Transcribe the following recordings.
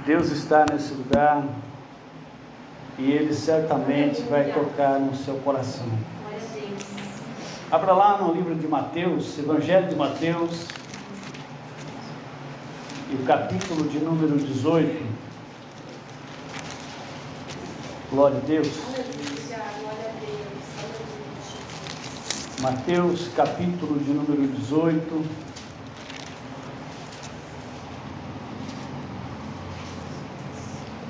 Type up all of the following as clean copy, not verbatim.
Deus está nesse lugar e Ele certamente vai tocar no seu coração. Abra lá no livro de Mateus, Evangelho de Mateus, e o capítulo de número 18. Glória a Deus. Mateus, capítulo de número 18.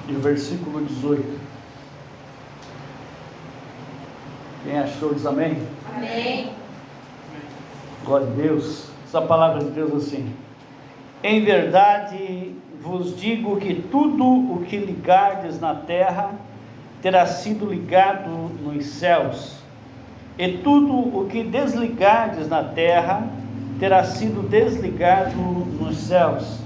E o versículo 18. Quem achou diz amém? Amém. Glória a Deus. Essa palavra de Deus assim: em verdade vos digo que tudo o que ligardes na terra terá sido ligado nos céus, e tudo o que desligardes na terra terá sido desligado nos céus.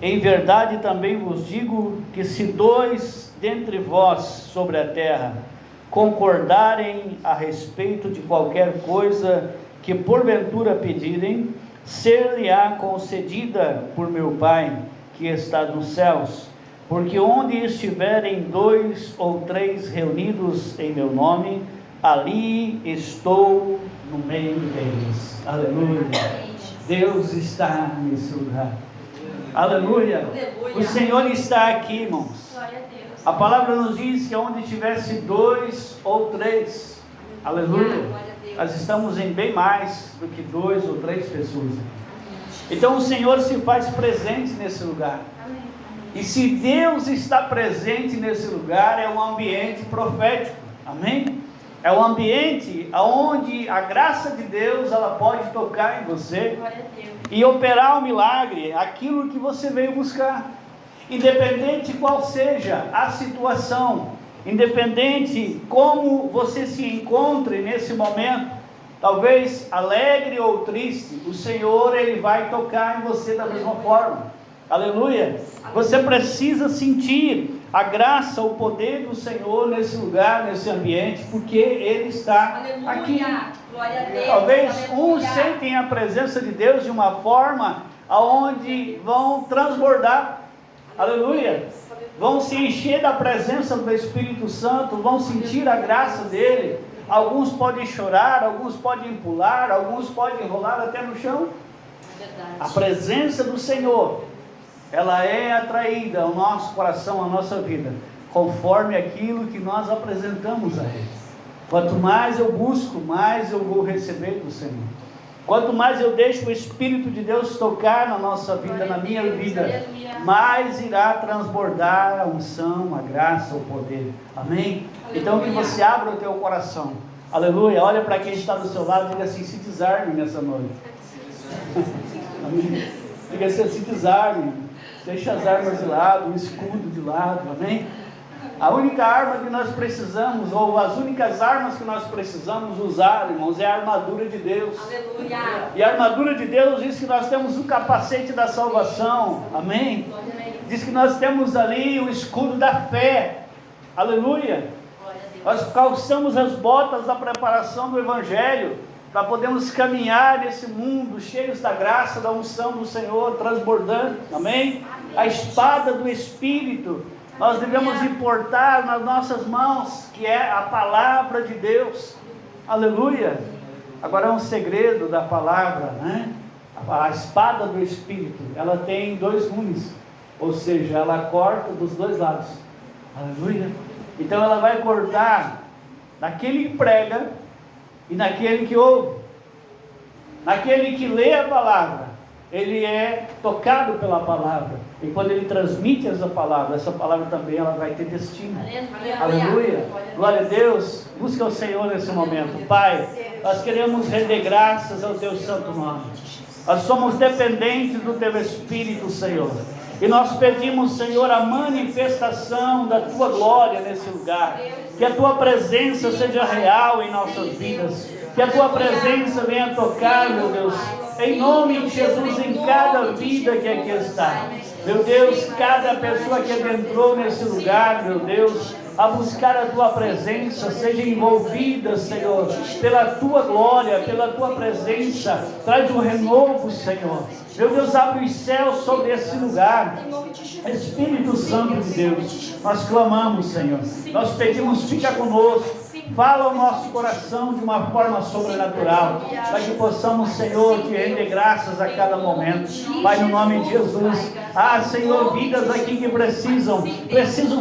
Em verdade também vos digo que se dois dentre vós sobre a terra concordarem a respeito de qualquer coisa que porventura pedirem, ser-lhe-á concedida por meu Pai que está nos céus. Porque onde estiverem 2 ou 3 reunidos em meu nome, ali estou no meio deles. Aleluia. Deus está nesse lugar. Aleluia. O Senhor está aqui, irmãos. A palavra nos diz que onde tivesse 2 ou 3, aleluia, nós estamos em bem mais do que 2 ou 3 pessoas. Então o Senhor se faz presente nesse lugar. E se Deus está presente nesse lugar, é um ambiente profético. Amém? É um ambiente onde a graça de Deus ela pode tocar em você e operar o milagre, aquilo que você veio buscar. Independente qual seja a situação, independente como você se encontre nesse momento, talvez alegre ou triste, o Senhor ele vai tocar em você da mesma forma. Aleluia. Você precisa sentir a graça, o poder do Senhor nesse lugar, nesse ambiente, porque Ele está aqui. Glória a Deus. Talvez uns sentem a presença de Deus de uma forma aonde vão transbordar. Aleluia. Vão se encher da presença do Espírito Santo, vão sentir a graça dele. Alguns podem chorar, alguns podem pular, alguns podem rolar até no chão. A presença do Senhor, ela é atraída ao nosso coração, à nossa vida, conforme aquilo que nós apresentamos a Ele. Quanto mais eu busco, mais eu vou receber do Senhor. Quanto mais eu deixo o Espírito de Deus tocar na nossa vida, na minha vida, mais irá transbordar a unção, a graça, o poder. Amém? Então que você abra o teu coração. Aleluia. Olha para quem está do seu lado e diga assim: se desarme nessa noite. Amém? Diga assim: se desarme. Deixa as armas de lado, o escudo de lado. Amém? A única arma que nós precisamos, ou as únicas armas que nós precisamos usar, irmãos, é a armadura de Deus. Aleluia. E a armadura de Deus diz que nós temos o capacete da salvação. Amém? Diz que nós temos ali o escudo da fé. Aleluia. Nós calçamos as botas da preparação do Evangelho, para podermos caminhar nesse mundo cheios da graça, da unção do Senhor, transbordando. Amém? A espada do Espírito nós devemos importar nas nossas mãos, que é a palavra de Deus. Aleluia. Agora é um segredo da palavra, né? A espada do Espírito, ela tem 2 gumes, ou seja, ela corta dos 2 lados. Aleluia. Então ela vai cortar naquele que prega e naquele que ouve. Naquele que lê a palavra, ele é tocado pela palavra. E quando ele transmite essa palavra também ela vai ter destino. Aleluia. Glória a Deus. Busca o Senhor nesse momento. Pai, nós queremos render graças ao teu santo nome. Nós somos dependentes do teu Espírito, Senhor. E nós pedimos, Senhor, a manifestação da tua glória nesse lugar. Que a tua presença seja real em nossas vidas. Que a tua presença venha tocar, meu Deus, em nome de Jesus, em cada vida que aqui está. Meu Deus, cada pessoa que adentrou nesse lugar, meu Deus, a buscar a tua presença, seja envolvida, Senhor, pela tua glória, pela tua presença. Traz um renovo, Senhor. Meu Deus, abre os céus sobre esse lugar. Em nome de Jesus. Espírito Santo de Deus, nós clamamos, Senhor. Nós pedimos, fica conosco. Fala o nosso coração de uma forma sobrenatural, para que possamos, Senhor, te render graças a cada momento. Pai, no nome de Jesus. Ah, Senhor, vidas aqui que precisam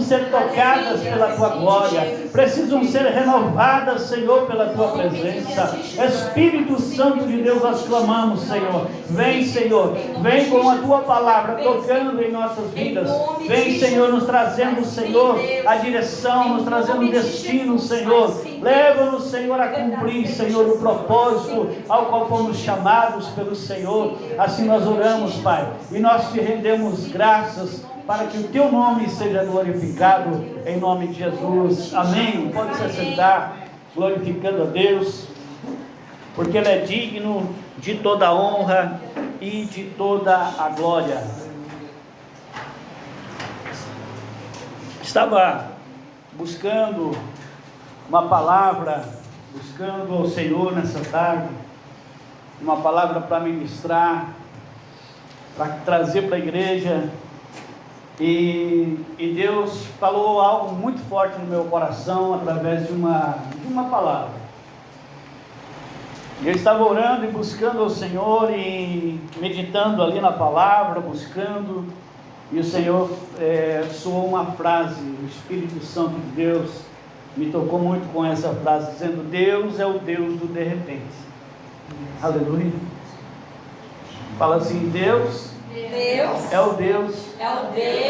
ser tocadas pela Tua glória, precisam ser renovadas, Senhor, pela Tua presença. Espírito Santo de Deus, nós clamamos, Senhor. Vem, Senhor, vem com a Tua palavra tocando em nossas vidas. Vem, Senhor, nos trazendo, Senhor, a direção, nos trazendo o destino, Senhor. Leva-nos, Senhor, a cumprir, Senhor, o propósito ao qual fomos chamados pelo Senhor. Assim nós oramos, Pai, e nós te rendemos graças para que o Teu nome seja glorificado em nome de Jesus. Amém. Pode se sentar, glorificando a Deus, porque Ele é digno de toda a honra e de toda a glória. Estava buscando uma palavra, buscando ao Senhor nessa tarde, uma palavra para ministrar, para trazer para a igreja, e Deus falou algo muito forte no meu coração, através de uma palavra. Eu estava orando e buscando ao Senhor, e meditando ali na palavra, buscando, e o Senhor soou uma frase, o Espírito Santo de Deus me tocou muito com essa frase, dizendo: Deus é o Deus do de repente. Aleluia. Fala assim: Deus é o Deus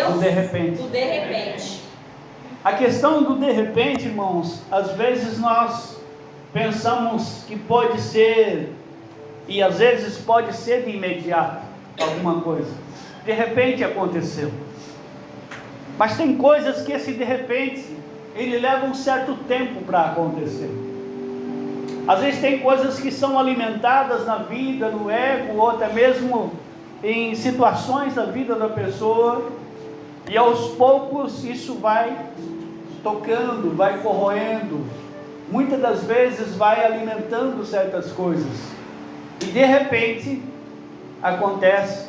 do de repente. A questão do de repente, irmãos, às vezes nós pensamos que pode ser, e às vezes pode ser de imediato, alguma coisa. De repente aconteceu. Mas tem coisas que esse de repente ele leva um certo tempo para acontecer. Às vezes tem coisas que são alimentadas na vida, no ego, ou até mesmo em situações da vida da pessoa, e aos poucos isso vai tocando, vai corroendo, muitas das vezes vai alimentando certas coisas, e de repente acontece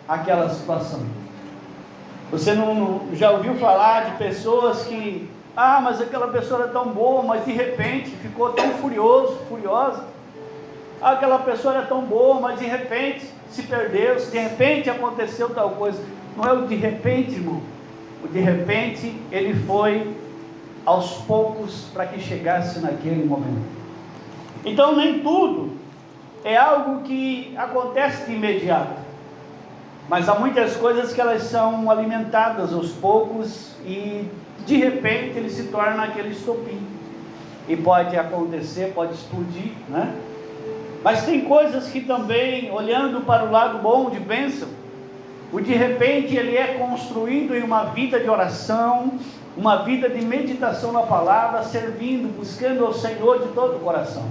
aquela situação. Você não já ouviu falar de pessoas que, mas aquela pessoa era tão boa, mas de repente ficou tão furiosa. Aquela pessoa era tão boa, mas de repente se perdeu, de repente aconteceu tal coisa. Não é o de repente, irmão. O de repente, ele foi aos poucos para que chegasse naquele momento. Então nem tudo é algo que acontece de imediato. Mas há muitas coisas que elas são alimentadas aos poucos e de repente ele se torna aquele estopim. E pode acontecer, pode explodir, né? Mas tem coisas que também, olhando para o lado bom de bênção, o de repente ele é construído em uma vida de oração, uma vida de meditação na palavra, servindo, buscando ao Senhor de todo o coração.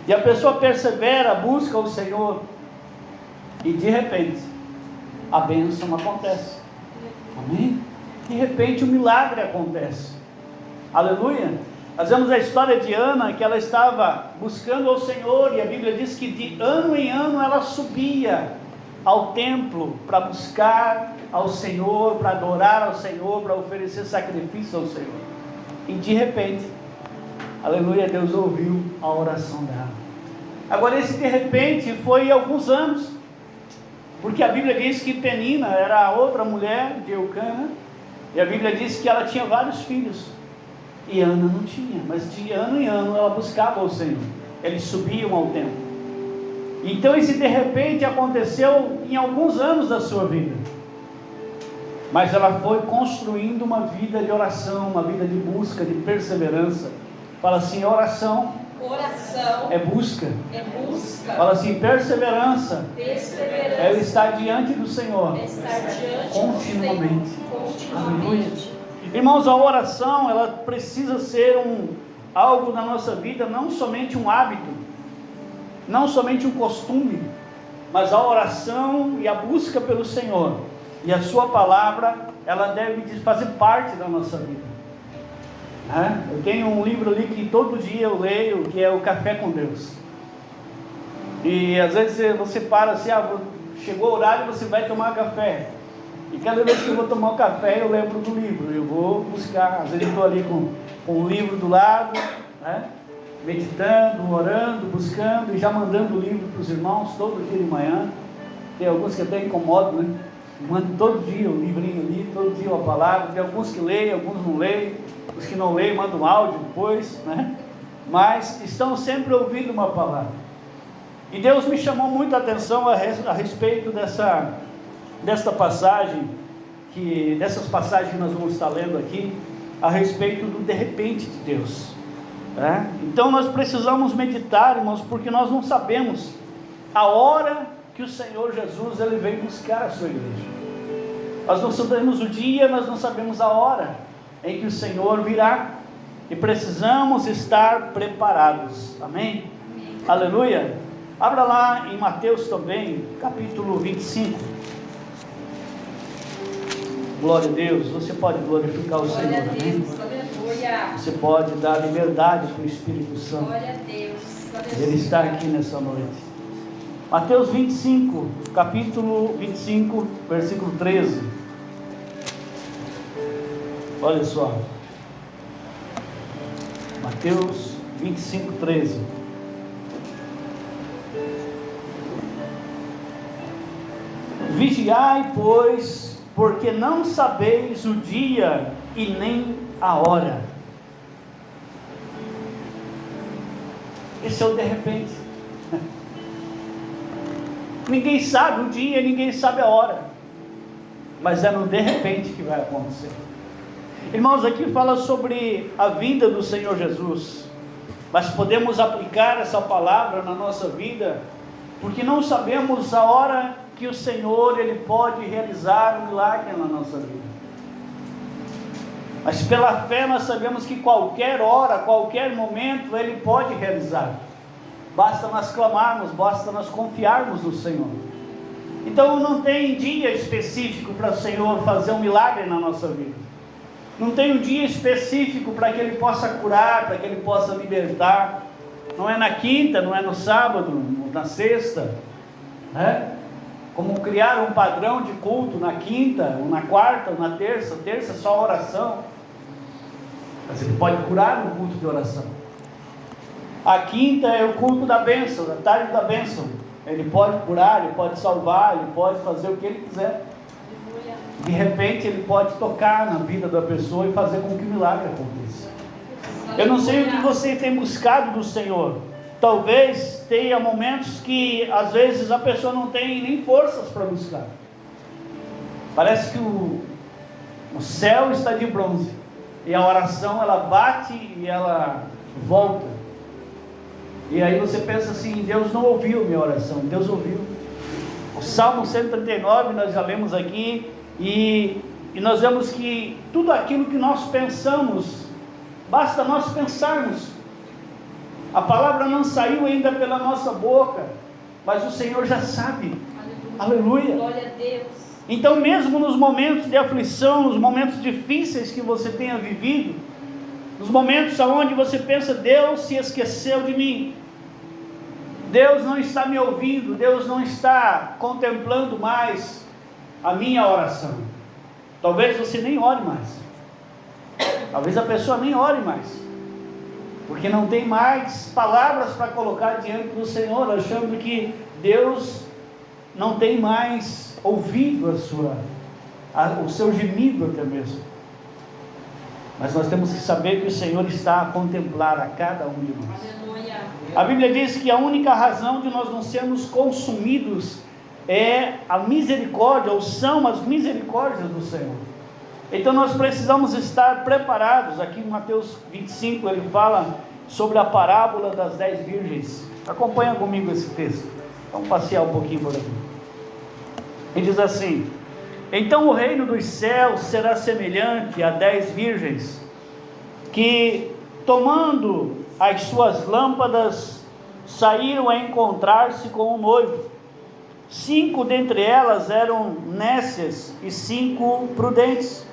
E a pessoa persevera, busca o Senhor, e de repente a bênção acontece. Amém? De repente o milagre acontece. Aleluia. Nós vemos a história de Ana, que ela estava buscando ao Senhor, e a Bíblia diz que de ano em ano ela subia ao templo para buscar ao Senhor, para adorar ao Senhor, para oferecer sacrifício ao Senhor. E de repente, aleluia, Deus ouviu a oração dela. Agora esse de repente foi alguns anos, porque a Bíblia diz que Penina era a outra mulher de Eucana, e a Bíblia diz que ela tinha vários filhos, e Ana não tinha, mas de ano em ano ela buscava o Senhor, eles subiam ao templo. Então esse de repente aconteceu em alguns anos da sua vida, mas ela foi construindo uma vida de oração, uma vida de busca, de perseverança. Fala assim: oração Oração é busca. é busca. Fala assim: perseverança Perseverança é estar diante do Senhor é estar diante continuamente. do Senhor, continuamente. Irmãos, a oração, ela precisa ser algo na nossa vida, não somente um hábito, não somente um costume, mas a oração e a busca pelo Senhor e a sua palavra, ela deve fazer parte da nossa vida. Eu tenho um livro ali que todo dia eu leio, que é o Café com Deus. E às vezes você para assim, chegou o horário, você vai tomar café. E cada vez que eu vou tomar um café, eu lembro do livro, eu vou buscar. Às vezes eu estou ali com o livro do lado, né? Meditando, orando, buscando e já mandando o livro para os irmãos todo dia de manhã. Tem alguns que até incomodam, né? Mando todo dia o livrinho ali, todo dia uma palavra. Tem alguns que leem, alguns não leem. Os que não leem mandam um áudio depois, né? Mas estão sempre ouvindo uma palavra. E Deus me chamou muito a atenção a respeito desta passagem, dessas passagens que nós vamos estar lendo aqui, a respeito do de repente de Deus. Então nós precisamos meditar, irmãos, porque nós não sabemos a hora que o Senhor Jesus ele vem buscar a sua igreja. Nós não sabemos o dia, nós não sabemos a hora em que o Senhor virá, e precisamos estar preparados. Amém? Aleluia. Abra lá em Mateus também, capítulo 25. Glória a Deus. Você pode glorificar o Senhor, amém? Você pode dar liberdade para o Espírito Santo. Glória a Deus. Ele está aqui nessa noite. Mateus 25, capítulo 25, versículo 13. Olha só. Mateus 25, 13. Vigiai, pois, porque não sabeis o dia e nem a hora. Esse é o de repente. Ninguém sabe o dia, ninguém sabe a hora, mas é no de repente que vai acontecer. Irmãos, aqui fala sobre a vinda do Senhor Jesus, mas podemos aplicar essa palavra na nossa vida, porque não sabemos a hora que o Senhor ele pode realizar um milagre na nossa vida. Mas pela fé nós sabemos que qualquer hora, qualquer momento ele pode realizar. Basta nós clamarmos, basta nós confiarmos no Senhor. Então não tem dia específico para o Senhor fazer um milagre na nossa vida. Não tem um dia específico para que Ele possa curar, para que Ele possa libertar. Não é na quinta, não é no sábado, na sexta, né? Como criar um padrão de culto na quinta, ou na quarta, ou na terça. Terça só oração. Mas Ele pode curar no culto de oração. A quinta é o culto da bênção, da tarde da bênção. Ele pode curar, Ele pode salvar, Ele pode fazer o que Ele quiser. De repente Ele pode tocar na vida da pessoa e fazer com que o milagre aconteça. Eu não sei o que você tem buscado do Senhor. Talvez tenha momentos que às vezes a pessoa não tem nem forças para buscar. Parece que o céu está de bronze e a oração ela bate e ela volta. E aí você pensa assim, Deus não ouviu minha oração. Deus ouviu. O Salmo 139 nós já lemos aqui, e nós vemos que tudo aquilo que nós pensamos, basta nós pensarmos. A palavra não saiu ainda pela nossa boca, mas o Senhor já sabe. Aleluia. Glória a Deus. Então mesmo nos momentos de aflição, nos momentos difíceis que você tenha vivido, nos momentos onde você pensa, Deus se esqueceu de mim, Deus não está me ouvindo, Deus não está contemplando mais a minha oração. Talvez você nem ore mais. Talvez a pessoa nem ore mais, porque não tem mais palavras para colocar diante do Senhor, achando que Deus não tem mais ouvido o seu gemido até mesmo. Mas nós temos que saber que o Senhor está a contemplar a cada um de nós. Aleluia. A Bíblia diz que a única razão de nós não sermos consumidos é a misericórdia, ou são as misericórdias do Senhor. Então nós precisamos estar preparados. Aqui em Mateus 25 ele fala sobre a parábola das 10 virgens. Acompanha comigo esse texto. Vamos passear um pouquinho por aqui. Ele diz assim: então o reino dos céus será semelhante a 10 virgens, que tomando as suas lâmpadas, saíram a encontrar-se com o noivo. 5 dentre elas eram nécias e 5 prudentes.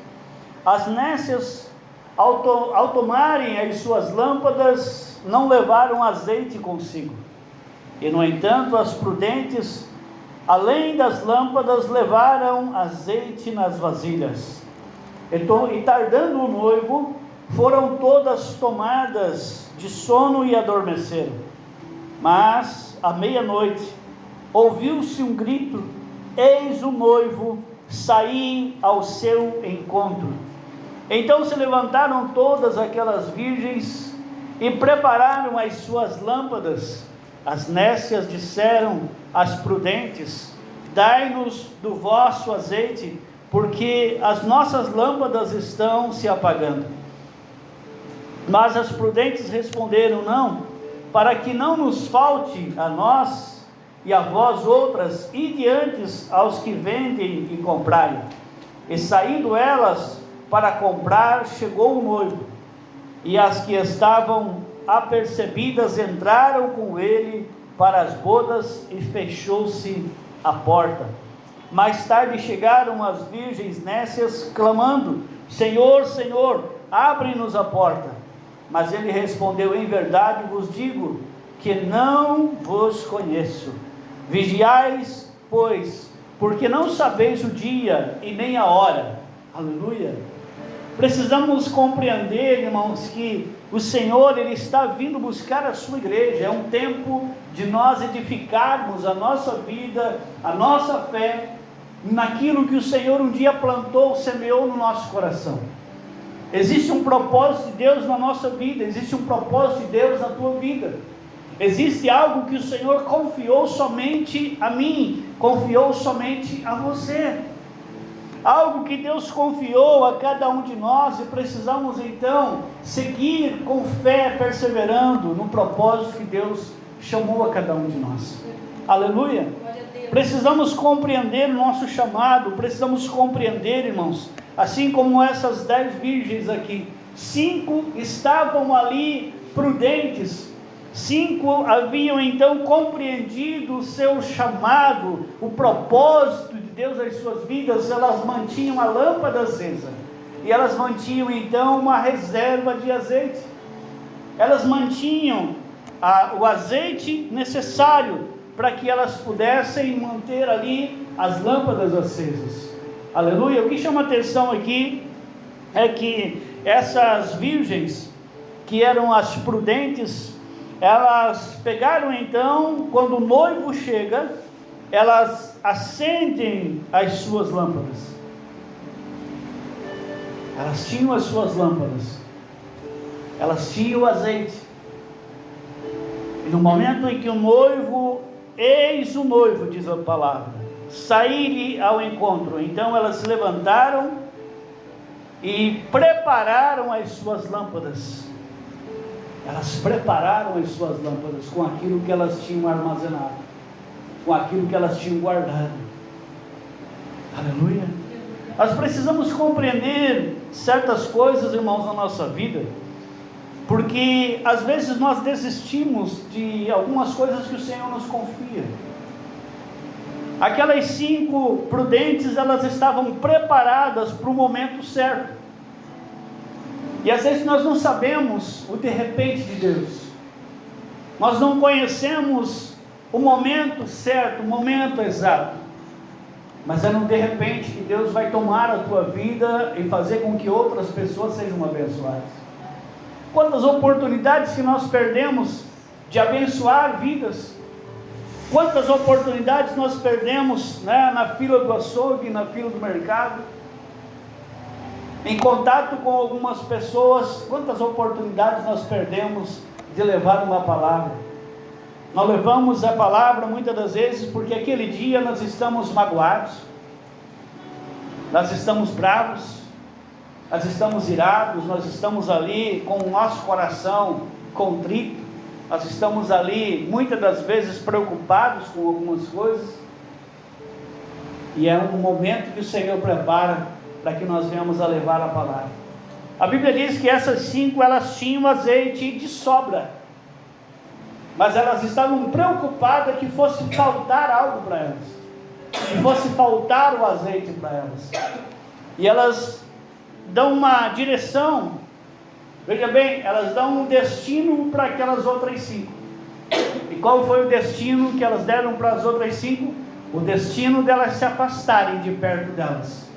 As nécias, ao tomarem as suas lâmpadas, não levaram azeite consigo. E no entanto, as prudentes Além das lâmpadas, levaram azeite nas vasilhas. E tardando o noivo, foram todas tomadas de sono e adormeceram. Mas, à meia-noite, ouviu-se um grito: eis o noivo, saí ao seu encontro. Então se levantaram todas aquelas virgens e prepararam as suas lâmpadas. As nécias disseram às prudentes: dai-nos do vosso azeite, porque as nossas lâmpadas estão se apagando. Mas as prudentes responderam: não, para que não nos falte a nós e a vós outras, ide antes aos que vendem e comprai. E saindo elas para comprar, chegou o noivo, e as que estavam apercebidas entraram com ele para as bodas, e fechou-se a porta. Mais tarde chegaram as virgens nécias, clamando: Senhor, Senhor, abre-nos a porta. Mas ele respondeu: em verdade vos digo que não vos conheço. Vigiais, pois, porque não sabeis o dia e nem a hora. Aleluia. Precisamos compreender, irmãos, que o Senhor, Ele está vindo buscar a sua igreja. É um tempo de nós edificarmos a nossa vida, a nossa fé, naquilo que o Senhor um dia plantou, semeou no nosso coração. Existe um propósito de Deus na nossa vida, existe um propósito de Deus na tua vida. Existe algo que o Senhor confiou somente a mim, confiou somente a você. Algo que Deus confiou a cada um de nós, e precisamos então seguir com fé, perseverando no propósito que Deus chamou a cada um de nós. Aleluia! Precisamos compreender o nosso chamado, precisamos compreender, irmãos, assim como essas 10 virgens aqui, 5 estavam ali prudentes, 5 haviam então compreendido o seu chamado, o propósito de Deus nas suas vidas. Elas mantinham a lâmpada acesa, e elas mantinham então uma reserva de azeite, elas mantinham o azeite necessário para que elas pudessem manter ali as lâmpadas acesas. Aleluia. O que chama atenção aqui é que essas virgens, que eram as prudentes, elas pegaram então, quando o noivo chega, elas acendem as suas lâmpadas. Elas tinham as suas lâmpadas, elas tinham o azeite. E no momento em que o noivo, eis o noivo, diz a palavra, saí-lhe ao encontro, então elas se levantaram e prepararam as suas lâmpadas. Elas prepararam as suas lâmpadas com aquilo que elas tinham armazenado, com aquilo que elas tinham guardado. Aleluia. Nós precisamos compreender certas coisas, irmãos, na nossa vida, porque às vezes nós desistimos de algumas coisas que o Senhor nos confia. Aquelas 5 prudentes, elas estavam preparadas para o momento certo. E às vezes nós não sabemos o de repente de Deus, nós não conhecemos o momento certo, o momento exato, mas é no de repente que Deus vai tomar a tua vida e fazer com que outras pessoas sejam abençoadas. Quantas oportunidades que nós perdemos de abençoar vidas, quantas oportunidades nós perdemos, na fila do açougue, na fila do mercado, em contato com algumas pessoas. Quantas oportunidades nós perdemos de levar uma palavra? Nós levamos a palavra muitas das vezes porque aquele dia nós estamos magoados, nós estamos bravos, nós estamos irados, nós estamos ali com o nosso coração contrito, nós estamos ali muitas das vezes preocupados com algumas coisas, e é um momento que o Senhor prepara para que nós venhamos a levar a palavra. A Bíblia diz que essas 5, elas tinham azeite de sobra, mas elas estavam preocupadas que fosse faltar algo para elas, que fosse faltar o azeite para elas, e elas dão uma direção, veja bem, elas dão um destino para aquelas outras 5, e qual foi o destino que elas deram para as outras 5? o destino delas se afastarem de perto delas,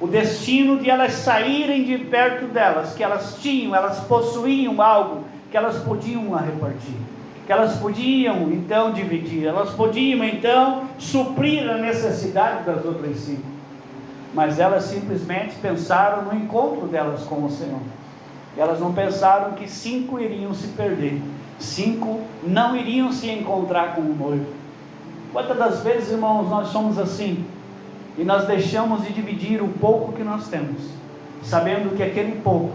o destino de elas saírem de perto delas, que elas tinham, elas possuíam algo que elas podiam repartir, que elas podiam então dividir, elas podiam então suprir a necessidade das outras 5, mas elas simplesmente pensaram no encontro delas com o Senhor. Elas não pensaram que 5 iriam se perder, 5 não iriam se encontrar com o noivo. Quantas das vezes, irmãos, nós somos assim, e nós deixamos de dividir o pouco que nós temos, sabendo que aquele pouco,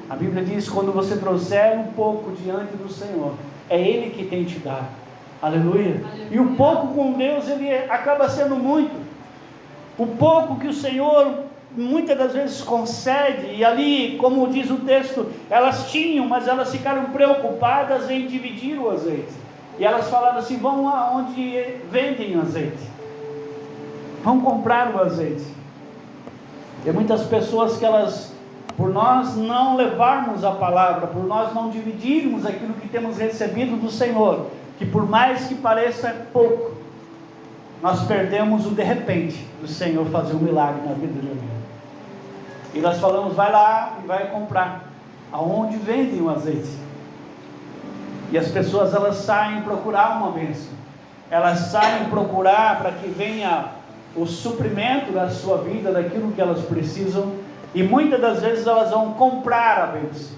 a Bíblia diz, quando você trouxer um pouco diante do Senhor, é Ele que tem te dado, aleluia. E o pouco com Deus, ele acaba sendo muito. O pouco que o Senhor muitas das vezes concede, e ali, como diz o texto, elas tinham, mas elas ficaram preocupadas em dividir o azeite, e elas falaram assim: vão aonde vendem azeite, vão comprar o azeite. Tem muitas pessoas que elas, por nós não levarmos a palavra, por nós não dividirmos aquilo que temos recebido do Senhor, que por mais que pareça pouco, nós perdemos o de repente do Senhor fazer um milagre na vida de alguém. E nós falamos: vai lá e vai comprar aonde vendem o azeite. E as pessoas, elas saem procurar uma bênção, elas saem procurar para que venha o suprimento da sua vida, daquilo que elas precisam, e muitas das vezes elas vão comprar a bênção.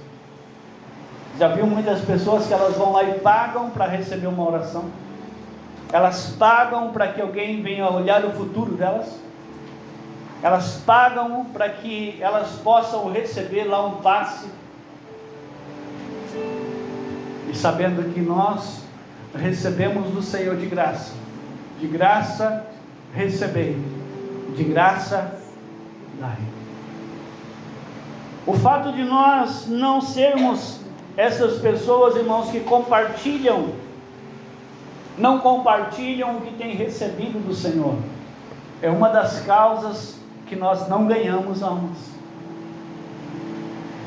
Já viu muitas pessoas que elas vão lá e pagam para receber uma oração, elas pagam para que alguém venha olhar o futuro delas, elas pagam para que elas possam receber lá um passe, e sabendo que nós recebemos do Senhor de graça recebei, de graça dai. O fato de nós não sermos essas pessoas, irmãos, que não compartilham o que têm recebido do Senhor, é uma das causas que nós não ganhamos almas.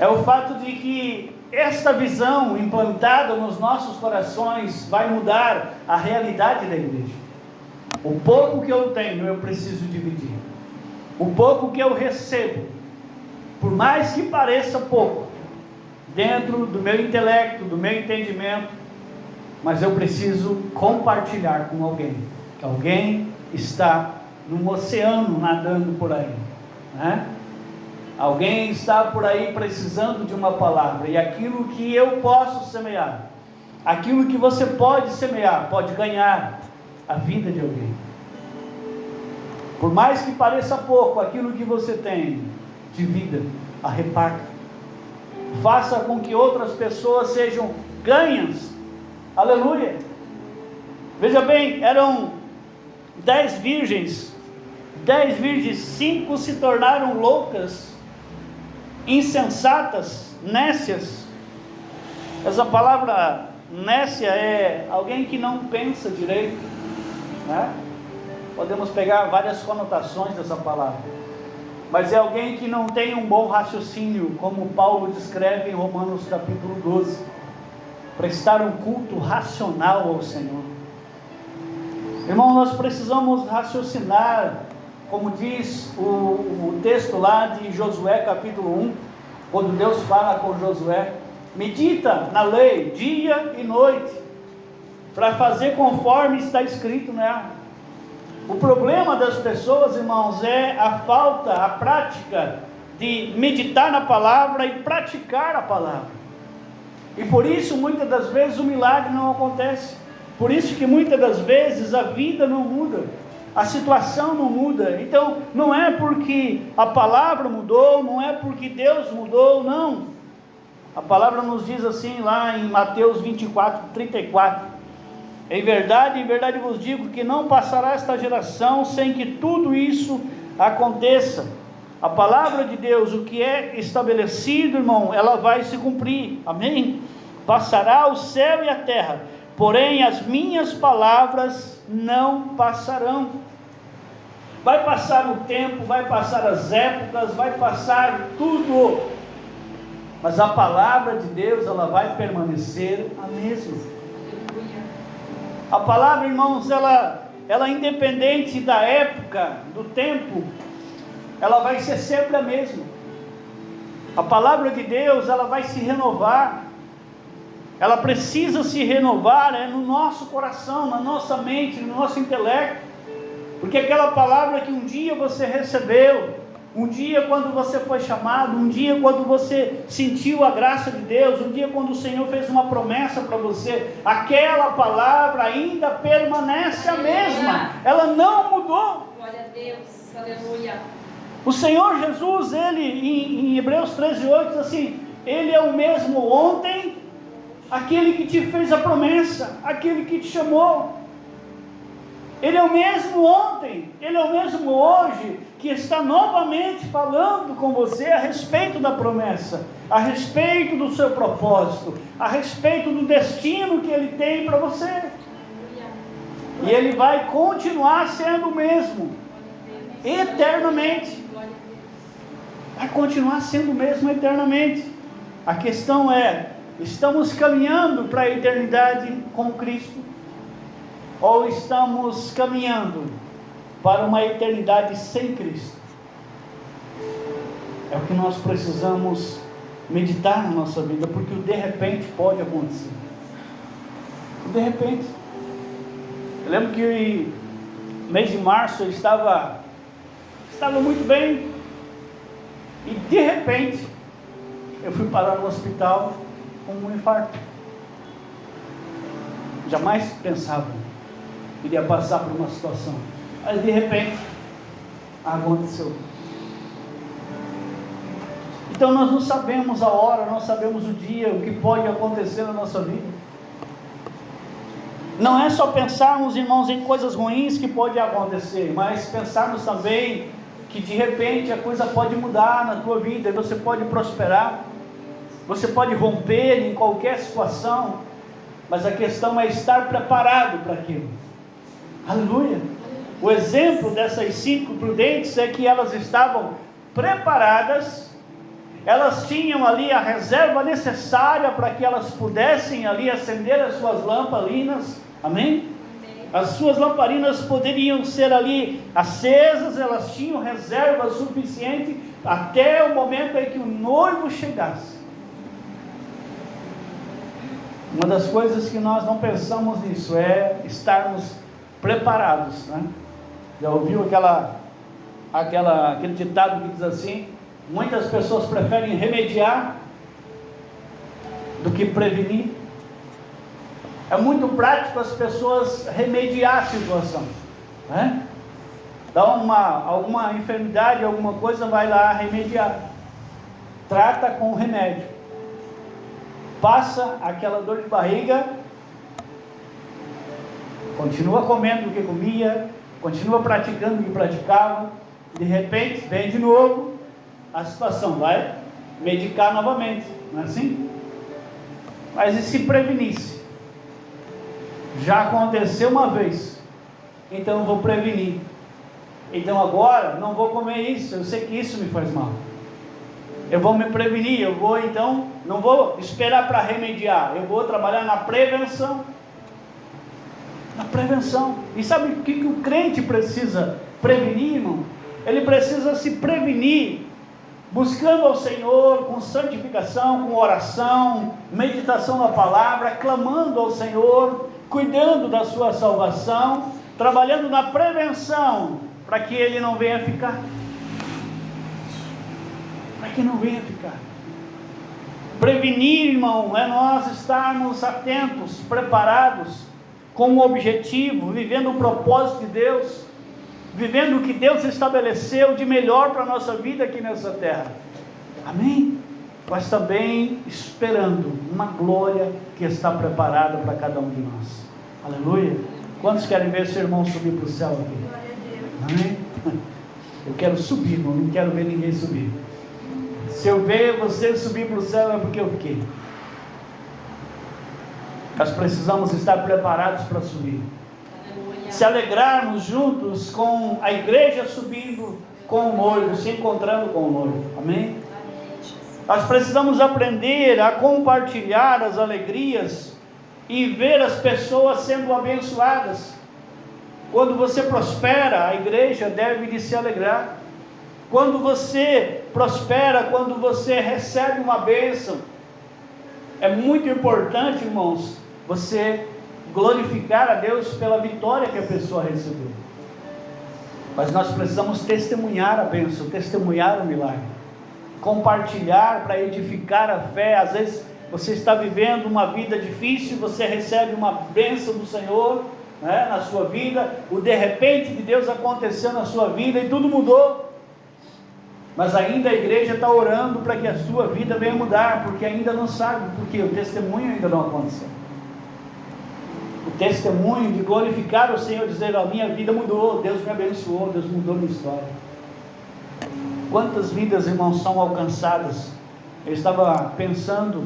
É o fato de que esta visão implantada nos nossos corações vai mudar a realidade da igreja. O pouco que eu tenho, eu preciso dividir. O pouco que eu recebo, por mais que pareça pouco, dentro do meu intelecto, do meu entendimento, mas eu preciso compartilhar com alguém, que alguém está num oceano nadando por aí, né? Alguém está por aí precisando de uma palavra, e aquilo que eu posso semear, aquilo que você pode semear, pode ganhar a vida de alguém. Por mais que pareça pouco, aquilo que você tem de vida, a reparta. Faça com que outras pessoas sejam ganhas. Aleluia. Veja bem, eram 10 virgens, 5 se tornaram loucas, insensatas, nécias. Essa palavra nécia é alguém que não pensa direito, né? Podemos pegar várias conotações dessa palavra, mas é alguém que não tem um bom raciocínio, como Paulo descreve em Romanos capítulo 12, prestar um culto racional ao Senhor. Irmão, nós precisamos raciocinar, como diz o texto lá de Josué capítulo 1, quando Deus fala com Josué: medita na lei dia e noite, para fazer conforme está escrito nela. O problema das pessoas, irmãos, é a falta, a prática de meditar na palavra e praticar a palavra. E por isso, muitas das vezes, o milagre não acontece. Por isso que muitas das vezes a vida não muda, a situação não muda. Então, não é porque a palavra mudou, não é porque Deus mudou, não. A palavra nos diz assim lá em Mateus 24:34: em verdade vos digo que não passará esta geração sem que tudo isso aconteça. A palavra de Deus, o que é estabelecido, irmão, ela vai se cumprir, amém? Passará o céu e a terra, porém as minhas palavras não passarão. Vai passar o tempo, vai passar as épocas, vai passar tudo, mas a palavra de Deus, ela vai permanecer a mesma. A palavra, irmãos, ela ela independente da época, do tempo, ela vai ser sempre a mesma. A palavra de Deus, ela vai se renovar. Ela precisa se renovar no nosso coração, na nossa mente, no nosso intelecto. Porque aquela palavra que um dia você recebeu, um dia quando você foi chamado, um dia quando você sentiu a graça de Deus, um dia quando o Senhor fez uma promessa para você, aquela palavra ainda permanece a mesma, ela não mudou. Glória a Deus, aleluia. O Senhor Jesus, Ele em Hebreus 13:8 diz assim, Ele é o mesmo ontem, aquele que te fez a promessa, aquele que te chamou. Ele é o mesmo ontem, Ele é o mesmo hoje, que está novamente falando com você a respeito da promessa, a respeito do seu propósito, a respeito do destino que Ele tem para você. E Ele vai continuar sendo o mesmo, eternamente. Vai continuar sendo o mesmo eternamente. A questão é, estamos caminhando para a eternidade com Cristo? Ou estamos caminhando para uma eternidade sem Cristo? É o que nós precisamos meditar na nossa vida, porque o de repente pode acontecer. O de repente. Eu lembro que no mês de março eu estava muito bem, e de repente eu fui parar no hospital com um infarto. Jamais pensava que iria passar por uma situação, mas de repente aconteceu. Então nós não sabemos a hora, não sabemos o dia, o que pode acontecer na nossa vida. Não é só pensarmos, irmãos, em coisas ruins que podem acontecer, mas pensarmos também que de repente a coisa pode mudar na tua vida, você pode prosperar, você pode romper em qualquer situação, mas a questão é estar preparado para aquilo. Aleluia! O exemplo dessas 5 prudentes é que elas estavam preparadas, elas tinham ali a reserva necessária para que elas pudessem ali acender as suas lamparinas, amém? As suas lamparinas poderiam ser ali acesas, elas tinham reserva suficiente até o momento em que o noivo chegasse. Uma das coisas que nós não pensamos nisso é estarmos preparados, né? Já ouviu aquele ditado que diz assim: muitas pessoas preferem remediar do que prevenir. É muito prático as pessoas remediar a situação, né? Dá alguma enfermidade, alguma coisa, vai lá remediar, trata com remédio, passa aquela dor de barriga, continua comendo o que comia, continua praticando o que praticava, de repente vem de novo a situação, vai medicar novamente, não é assim? Mas e se prevenisse? Já aconteceu uma vez, então eu vou prevenir. Então agora não vou comer isso, eu sei que isso me faz mal. Eu vou me prevenir, eu vou então, não vou esperar para remediar, eu vou trabalhar na prevenção. Na prevenção. E sabe o que o crente precisa prevenir, irmão? Ele precisa se prevenir buscando ao Senhor com santificação, com oração, meditação na palavra, clamando ao Senhor, cuidando da sua salvação, trabalhando na prevenção, para que ele não venha ficar. Para que não venha ficar. Prevenir, irmão, é nós estarmos atentos, preparados, com um objetivo, vivendo o propósito de Deus, vivendo o que Deus estabeleceu de melhor para a nossa vida aqui nessa terra. Amém? Mas também esperando uma glória que está preparada para cada um de nós. Aleluia! Quantos querem ver seu irmão subir para o céu aqui? Amém? Eu quero subir, irmão, não quero ver ninguém subir. Se eu ver você subir para o céu é porque eu fiquei. Nós precisamos estar preparados para subir. Se alegrarmos juntos com a igreja subindo com o noivo, se encontrando com o noivo. Amém? Nós precisamos aprender a compartilhar as alegrias e ver as pessoas sendo abençoadas. Quando você prospera, a igreja deve de se alegrar. Quando você prospera, quando você recebe uma bênção, é muito importante, irmãos, você glorificar a Deus pela vitória que a pessoa recebeu. Mas nós precisamos testemunhar a bênção, testemunhar o milagre, compartilhar para edificar a fé. Às vezes você está vivendo uma vida difícil, você recebe uma bênção do Senhor, né, na sua vida, o de repente de Deus aconteceu na sua vida e tudo mudou. Mas ainda a igreja está orando para que a sua vida venha mudar, porque ainda não sabe, porque o testemunho ainda não aconteceu. O testemunho de glorificar o Senhor, dizer: a minha vida mudou, Deus me abençoou, Deus mudou minha história. Quantas vidas, irmãos, são alcançadas? Eu estava pensando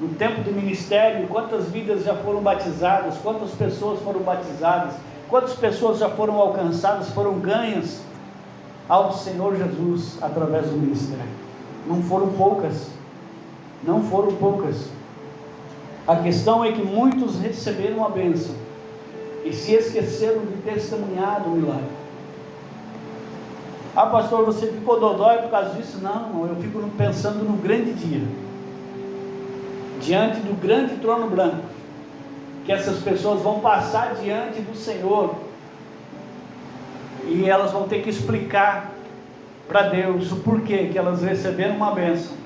no tempo do ministério, quantas vidas já foram batizadas, quantas pessoas foram batizadas, quantas pessoas já foram alcançadas, foram ganhas ao Senhor Jesus através do ministério. Não foram poucas, não foram poucas. A questão é que muitos receberam a bênção e se esqueceram de testemunhar do milagre. Ah, pastor, você ficou dodói por causa disso? Não, eu fico pensando no grande dia, diante do grande trono branco, que essas pessoas vão passar diante do Senhor e elas vão ter que explicar para Deus o porquê que elas receberam uma bênção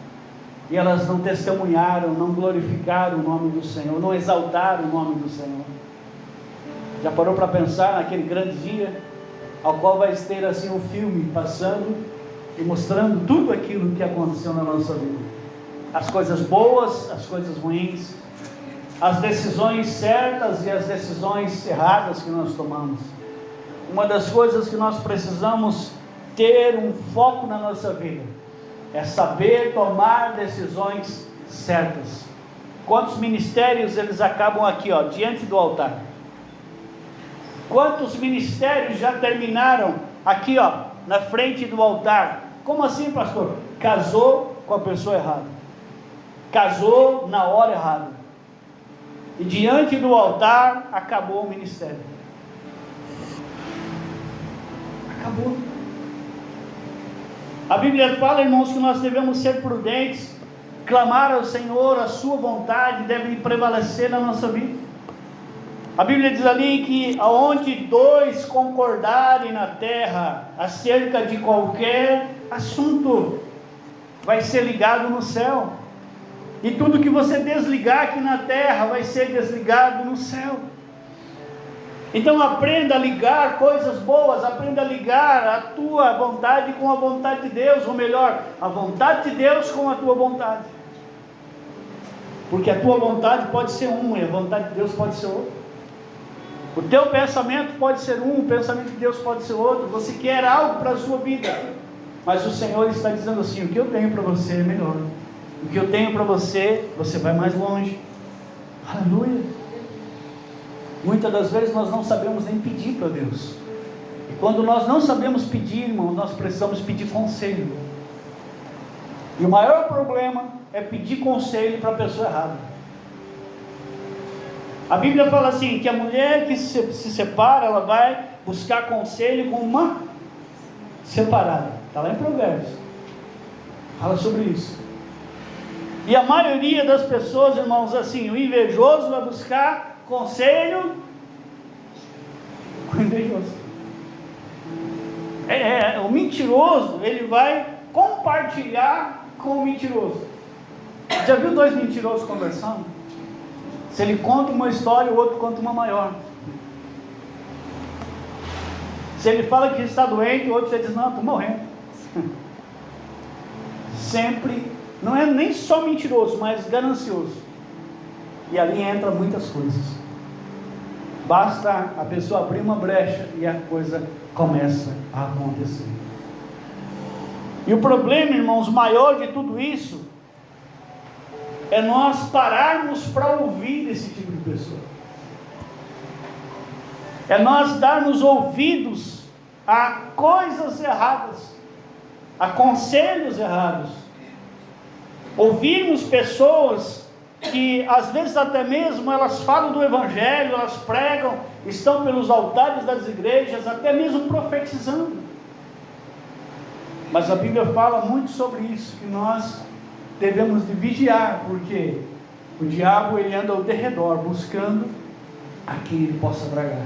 e elas não testemunharam, não glorificaram o nome do Senhor, não exaltaram o nome do Senhor. Já parou para pensar naquele grande dia, ao qual vai ter assim um filme passando e mostrando tudo aquilo que aconteceu na nossa vida, as coisas boas, as coisas ruins, as decisões certas e as decisões erradas que nós tomamos. Uma das coisas que nós precisamos ter um foco na nossa vida é saber tomar decisões certas. Quantos ministérios eles acabam aqui, diante do altar? Quantos ministérios já terminaram aqui, na frente do altar? Como assim, pastor? Casou com a pessoa errada, casou na hora errada, e diante do altar acabou o ministério. Acabou. A Bíblia fala, irmãos, que nós devemos ser prudentes, clamar ao Senhor, a sua vontade deve prevalecer na nossa vida. A Bíblia diz ali que aonde dois concordarem na terra acerca de qualquer assunto, vai ser ligado no céu. E tudo que você desligar aqui na terra vai ser desligado no céu. Então aprenda a ligar coisas boas, aprenda a ligar a tua vontade com a vontade de Deus, ou melhor, a vontade de Deus com a tua vontade. Porque a tua vontade pode ser uma e a vontade de Deus pode ser outra. O teu pensamento pode ser um, o pensamento de Deus pode ser outro. Você quer algo para a sua vida, mas o Senhor está dizendo assim: o que eu tenho para você é melhor. O que eu tenho para você, você vai mais longe. Aleluia. Muitas das vezes nós não sabemos nem pedir para Deus. E quando nós não sabemos pedir, irmãos, nós precisamos pedir conselho. E o maior problema é pedir conselho para a pessoa errada. A Bíblia fala assim, que a mulher que se separa, ela vai buscar conselho com uma separada. Está lá em Provérbios. Fala sobre isso. E a maioria das pessoas, irmãos, assim, o invejoso vai buscar conselho com o invejoso. O mentiroso, ele vai compartilhar com o mentiroso. Já viu dois mentirosos conversando? Se ele conta uma história, o outro conta uma maior. Se ele fala que está doente, o outro já diz: não, estou morrendo. Sempre, não é nem só mentiroso, mas ganancioso. E ali entra muitas coisas. Basta a pessoa abrir uma brecha e a coisa começa a acontecer. E o problema, irmãos, maior de tudo isso é nós pararmos para ouvir esse tipo de pessoa. É nós darmos ouvidos a coisas erradas, a conselhos errados. Ouvirmos pessoas que às vezes até mesmo elas falam do Evangelho, elas pregam, estão pelos altares das igrejas, até mesmo profetizando. Mas a Bíblia fala muito sobre isso, que nós devemos de vigiar, porque o diabo ele anda ao derredor, buscando a quem ele possa tragar.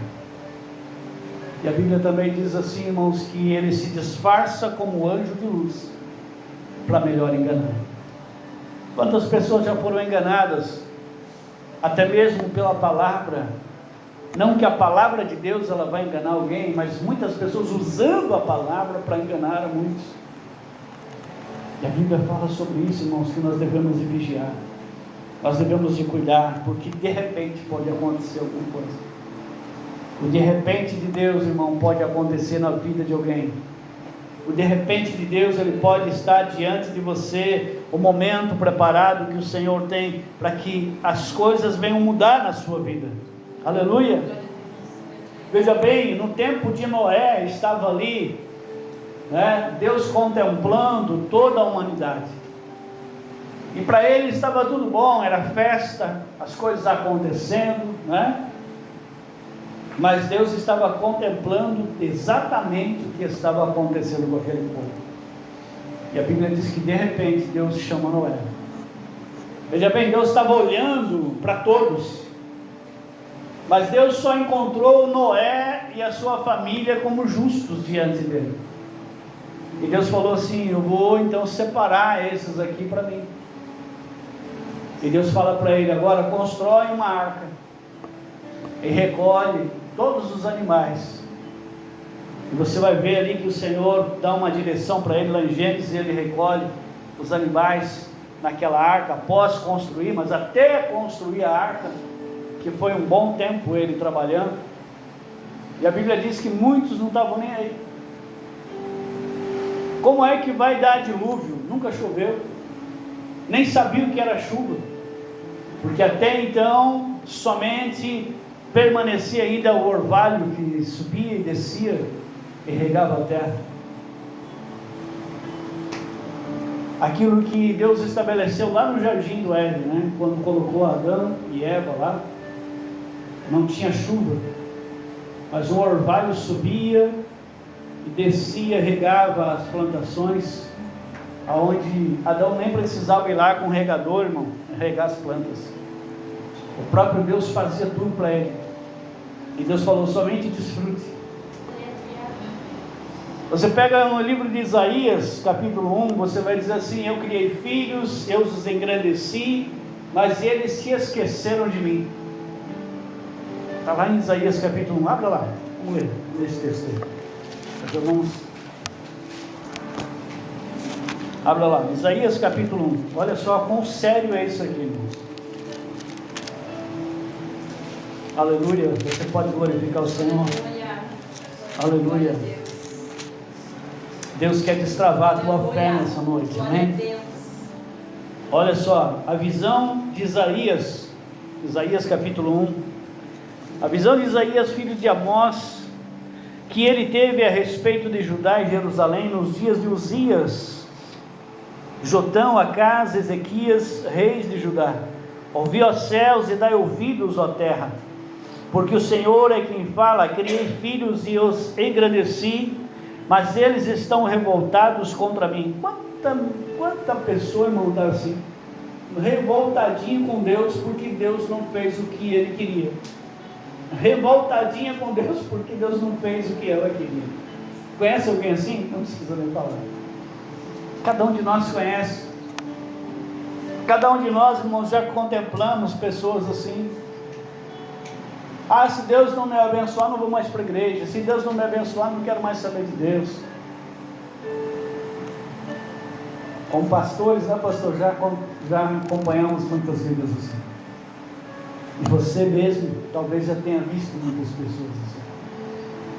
E a Bíblia também diz assim, irmãos, que ele se disfarça como anjo de luz, para melhor enganar. Quantas pessoas já foram enganadas, até mesmo pela palavra? Não que a palavra de Deus ela vai enganar alguém, mas muitas pessoas usando a palavra para enganar a muitos. E a Bíblia fala sobre isso, irmãos, que nós devemos de vigiar, nós devemos de cuidar, porque de repente pode acontecer alguma coisa. O de repente de Deus, irmão, pode acontecer na vida de alguém. O de repente de Deus, ele pode estar diante de você, o momento preparado que o Senhor tem para que as coisas venham mudar na sua vida. Aleluia! Veja bem, no tempo de Noé, estava ali, Deus contemplando toda a humanidade. E para ele estava tudo bom, era festa, as coisas acontecendo, Mas Deus estava contemplando exatamente o que estava acontecendo com aquele povo. E a Bíblia diz que de repente Deus chama Noé. Veja bem, Deus estava olhando para todos, mas Deus só encontrou Noé e a sua família como justos diante dele. E Deus falou assim: eu vou então separar esses aqui para mim. E Deus fala para ele: agora constrói uma arca e recolhe todos os animais. E você vai ver ali que o Senhor dá uma direção para ele lá em Gênesis. Ele recolhe os animais naquela arca após construir, mas até construir a arca, que foi um bom tempo ele trabalhando. E a Bíblia diz que muitos não estavam nem aí. Como é que vai dar dilúvio? Nunca choveu, nem sabia o que era chuva, porque até então somente permanecia ainda o orvalho que subia e descia e regava a terra. Aquilo que Deus estabeleceu lá no jardim do Éden, quando colocou Adão e Eva lá, não tinha chuva, mas o orvalho subia e descia, regava as plantações, aonde Adão nem precisava ir lá com regador, irmão, regar as plantas. O próprio Deus fazia tudo para ele. E Deus falou: somente desfrute. Você pega no livro de Isaías, capítulo 1, você vai dizer assim: eu criei filhos, eu os engrandeci, mas eles se esqueceram de mim. Está lá em Isaías capítulo 1, abra lá, vamos ler esse texto aí. Então vamos. Abra lá, Isaías capítulo 1, olha só quão sério é isso aqui, irmãos. Aleluia, você pode glorificar o Senhor. Aleluia. Deus quer destravar a tua fé nessa noite, amém? Olha só, a visão de Isaías, Isaías capítulo 1, a visão de Isaías, filho de Amós, que ele teve a respeito de Judá e Jerusalém nos dias de Uzias, Jotão, Acás, Ezequias, reis de Judá. Ouvi, ó céus, e dai ouvidos, ó terra, porque o Senhor é quem fala: criei filhos e os engrandeci, mas eles estão revoltados contra mim. Quanta pessoa, irmão, está assim, revoltadinha com Deus, porque Deus não fez o que ele queria, revoltadinha com Deus, porque Deus não fez o que ela queria. Conhece alguém assim? Não precisa nem falar. Cada um de nós conhece. Cada um de nós, irmãos, já contemplamos pessoas assim. Se Deus não me abençoar, não vou mais para a igreja. Se Deus não me abençoar, não quero mais saber de Deus. Como pastores, pastor, já acompanhamos muitas vidas assim. E você mesmo, talvez já tenha visto muitas pessoas assim.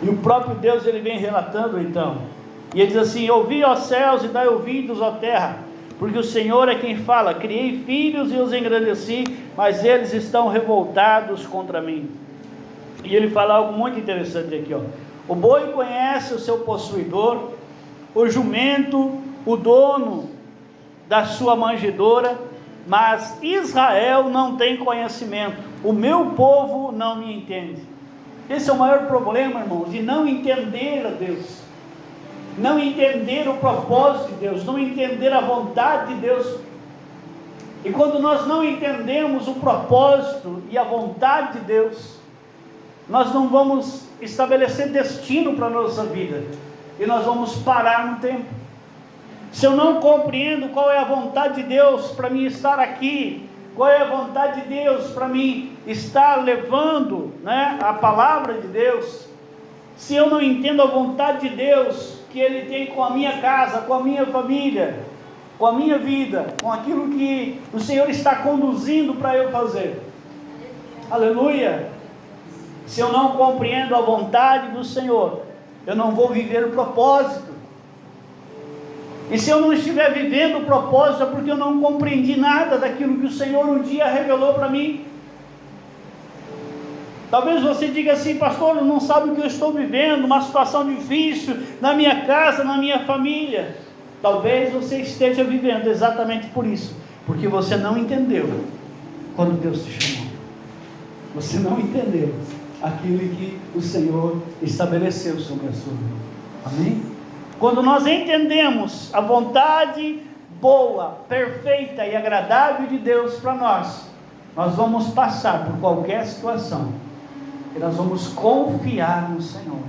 E o próprio Deus, ele vem relatando então. E ele diz assim: ouvi, ó céus, e dai ouvidos, ó terra, porque o Senhor é quem fala: criei filhos e os engrandeci, mas eles estão revoltados contra mim. E ele fala algo muito interessante aqui, o boi conhece o seu possuidor, o jumento, o dono da sua manjedoura, mas Israel não tem conhecimento, o meu povo não me entende. Esse é o maior problema, irmãos, de não entender a Deus, não entender o propósito de Deus, não entender a vontade de Deus. E quando nós não entendemos o propósito e a vontade de Deus, nós não vamos estabelecer destino para a nossa vida, e nós vamos parar no tempo. Se eu não compreendo qual é a vontade de Deus para mim estar aqui, qual é a vontade de Deus para mim estar levando, a palavra de Deus, se eu não entendo a vontade de Deus que Ele tem com a minha casa, com a minha família, com a minha vida, com aquilo que o Senhor está conduzindo para eu fazer, aleluia, se eu não compreendo a vontade do Senhor, eu não vou viver o propósito. E se eu não estiver vivendo o propósito, é porque eu não compreendi nada daquilo que o Senhor um dia revelou para mim. Talvez você diga assim: pastor, eu não sabe o que eu estou vivendo, uma situação difícil na minha casa, na minha família. Talvez você esteja vivendo exatamente por isso, porque você não entendeu quando Deus te chamou. Você não entendeu aquilo que o Senhor estabeleceu sobre a sua vida. Amém? Quando nós entendemos a vontade boa, perfeita e agradável de Deus para nós, nós vamos passar por qualquer situação, e nós vamos confiar no Senhor,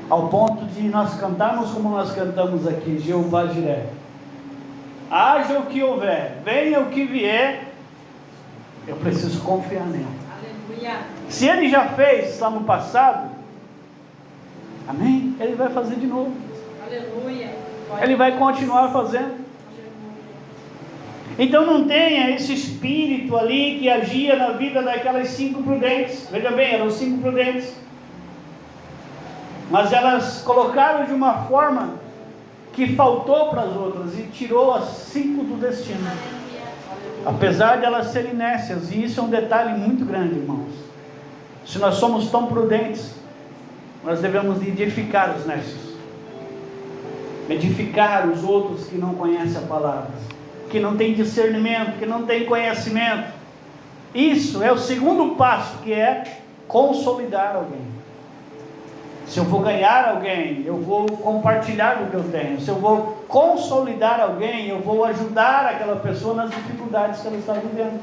ao ponto de nós cantarmos como nós cantamos aqui: Jeová Jiré, haja o que houver, venha o que vier, eu preciso confiar nele. Aleluia. Se Ele já fez lá no passado, amém? Ele vai fazer de novo. Aleluia. Ele vai continuar fazendo. Então não tenha esse espírito ali que agia na vida daquelas 5 prudentes. Veja bem, eram 5 prudentes, mas elas colocaram de uma forma que faltou para as outras e tirou as 5 do destino, apesar de elas serem nécias. E isso é um detalhe muito grande, irmãos. Se nós somos tão prudentes, nós devemos edificar os nécios, edificar os outros que não conhecem a palavra, que não tem discernimento, que não tem conhecimento. Isso é o segundo passo, que é consolidar alguém. Se eu vou ganhar alguém, eu vou compartilhar o que eu tenho. Se eu vou consolidar alguém, eu vou ajudar aquela pessoa nas dificuldades que ela está vivendo.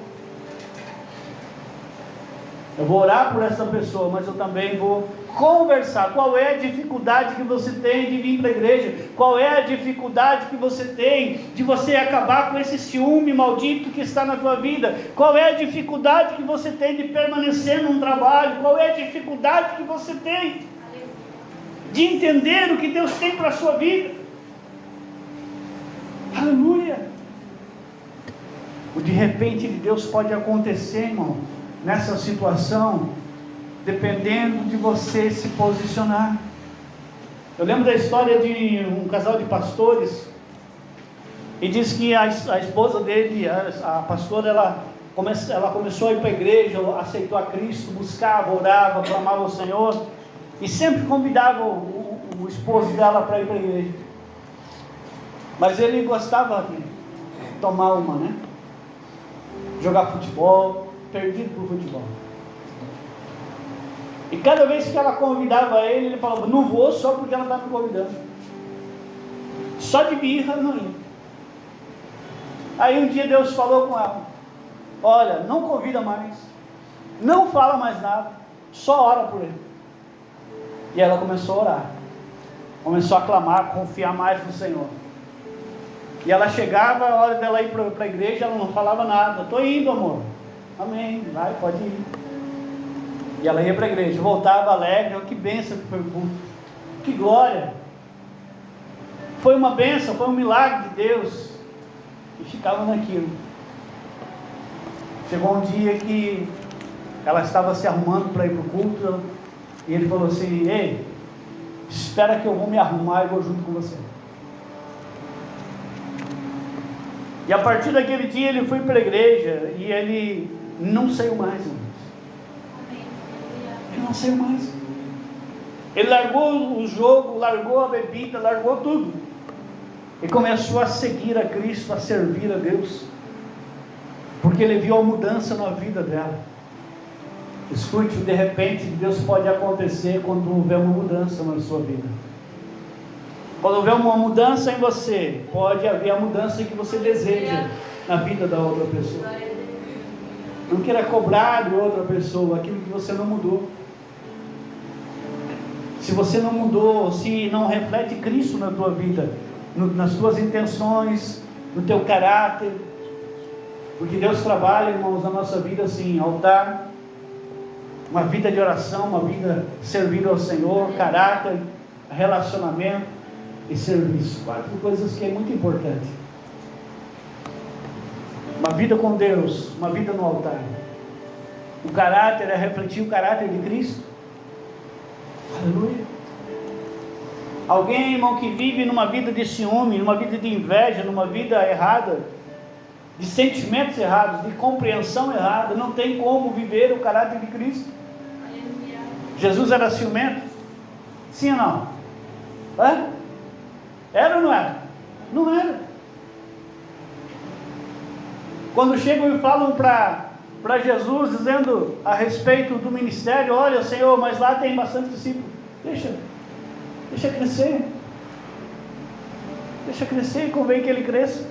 Eu vou orar por essa pessoa, mas eu também vou conversar. Qual é a dificuldade que você tem de vir para a igreja? Qual é a dificuldade que você tem de você acabar com esse ciúme maldito que está na tua vida? Qual é a dificuldade que você tem de permanecer num trabalho? Qual é a dificuldade que você tem de entender o que Deus tem para a sua vida? Aleluia! O de repente de Deus pode acontecer, irmão, nessa situação, dependendo de você se posicionar. Eu lembro da história de um casal de pastores, e diz que a esposa dele, a pastora, ela começou a ir para a igreja, aceitou a Cristo, buscava, orava, clamava ao Senhor, e sempre convidava o esposo dela para ir para a igreja. Mas ele gostava de tomar uma, jogar futebol, perdido por futebol. E cada vez que ela convidava ele, ele falava: não vou só porque ela está me convidando. Só de birra não ia. Aí um dia Deus falou com ela: olha, não convida mais, não fala mais nada, só ora por ele. E ela começou a orar, começou a clamar, confiar mais no Senhor. E ela chegava, a hora dela ir para a igreja, ela não falava nada: estou indo, amor. Amém, vai, pode ir. E ela ia para a igreja, voltava alegre. Que bênção que foi o culto, que glória, foi uma bênção, foi um milagre de Deus. E ficava naquilo. Chegou um dia que ela estava se arrumando para ir para o culto, e ele falou assim: ei, espera que eu vou me arrumar e vou junto com você. E a partir daquele dia ele foi para a igreja, e ele não saiu mais, irmãos. Ele não saiu mais. Ele largou o jogo, largou a bebida, largou tudo, e começou a seguir a Cristo, a servir a Deus. porque ele viu a mudança na vida dela. Escute, de repente Deus pode acontecer quando houver uma mudança na sua vida. Quando houver uma mudança em você, pode haver a mudança que você deseja na vida da outra pessoa. Não queira cobrar de outra pessoa aquilo que você não mudou. Se você não mudou, se não reflete Cristo na tua vida, nas tuas intenções, no teu caráter, porque Deus trabalha, irmãos, na nossa vida assim, altar, uma vida de oração, uma vida servindo ao Senhor, caráter, relacionamento e serviço. 4 coisas que é muito importante. Uma vida com Deus, uma vida no altar. O caráter é refletir o caráter de Cristo. Aleluia. Alguém, irmão, que vive numa vida de ciúme, numa vida de inveja, numa vida errada, de sentimentos errados, de compreensão errada, não tem como viver o caráter de Cristo. Jesus era ciumento? Sim ou não? Era ou não era? Não era. Quando chegam e falam para Jesus, dizendo a respeito do ministério, olha, Senhor, mas lá tem bastante discípulos. Deixa crescer. Deixa crescer, convém que ele cresça.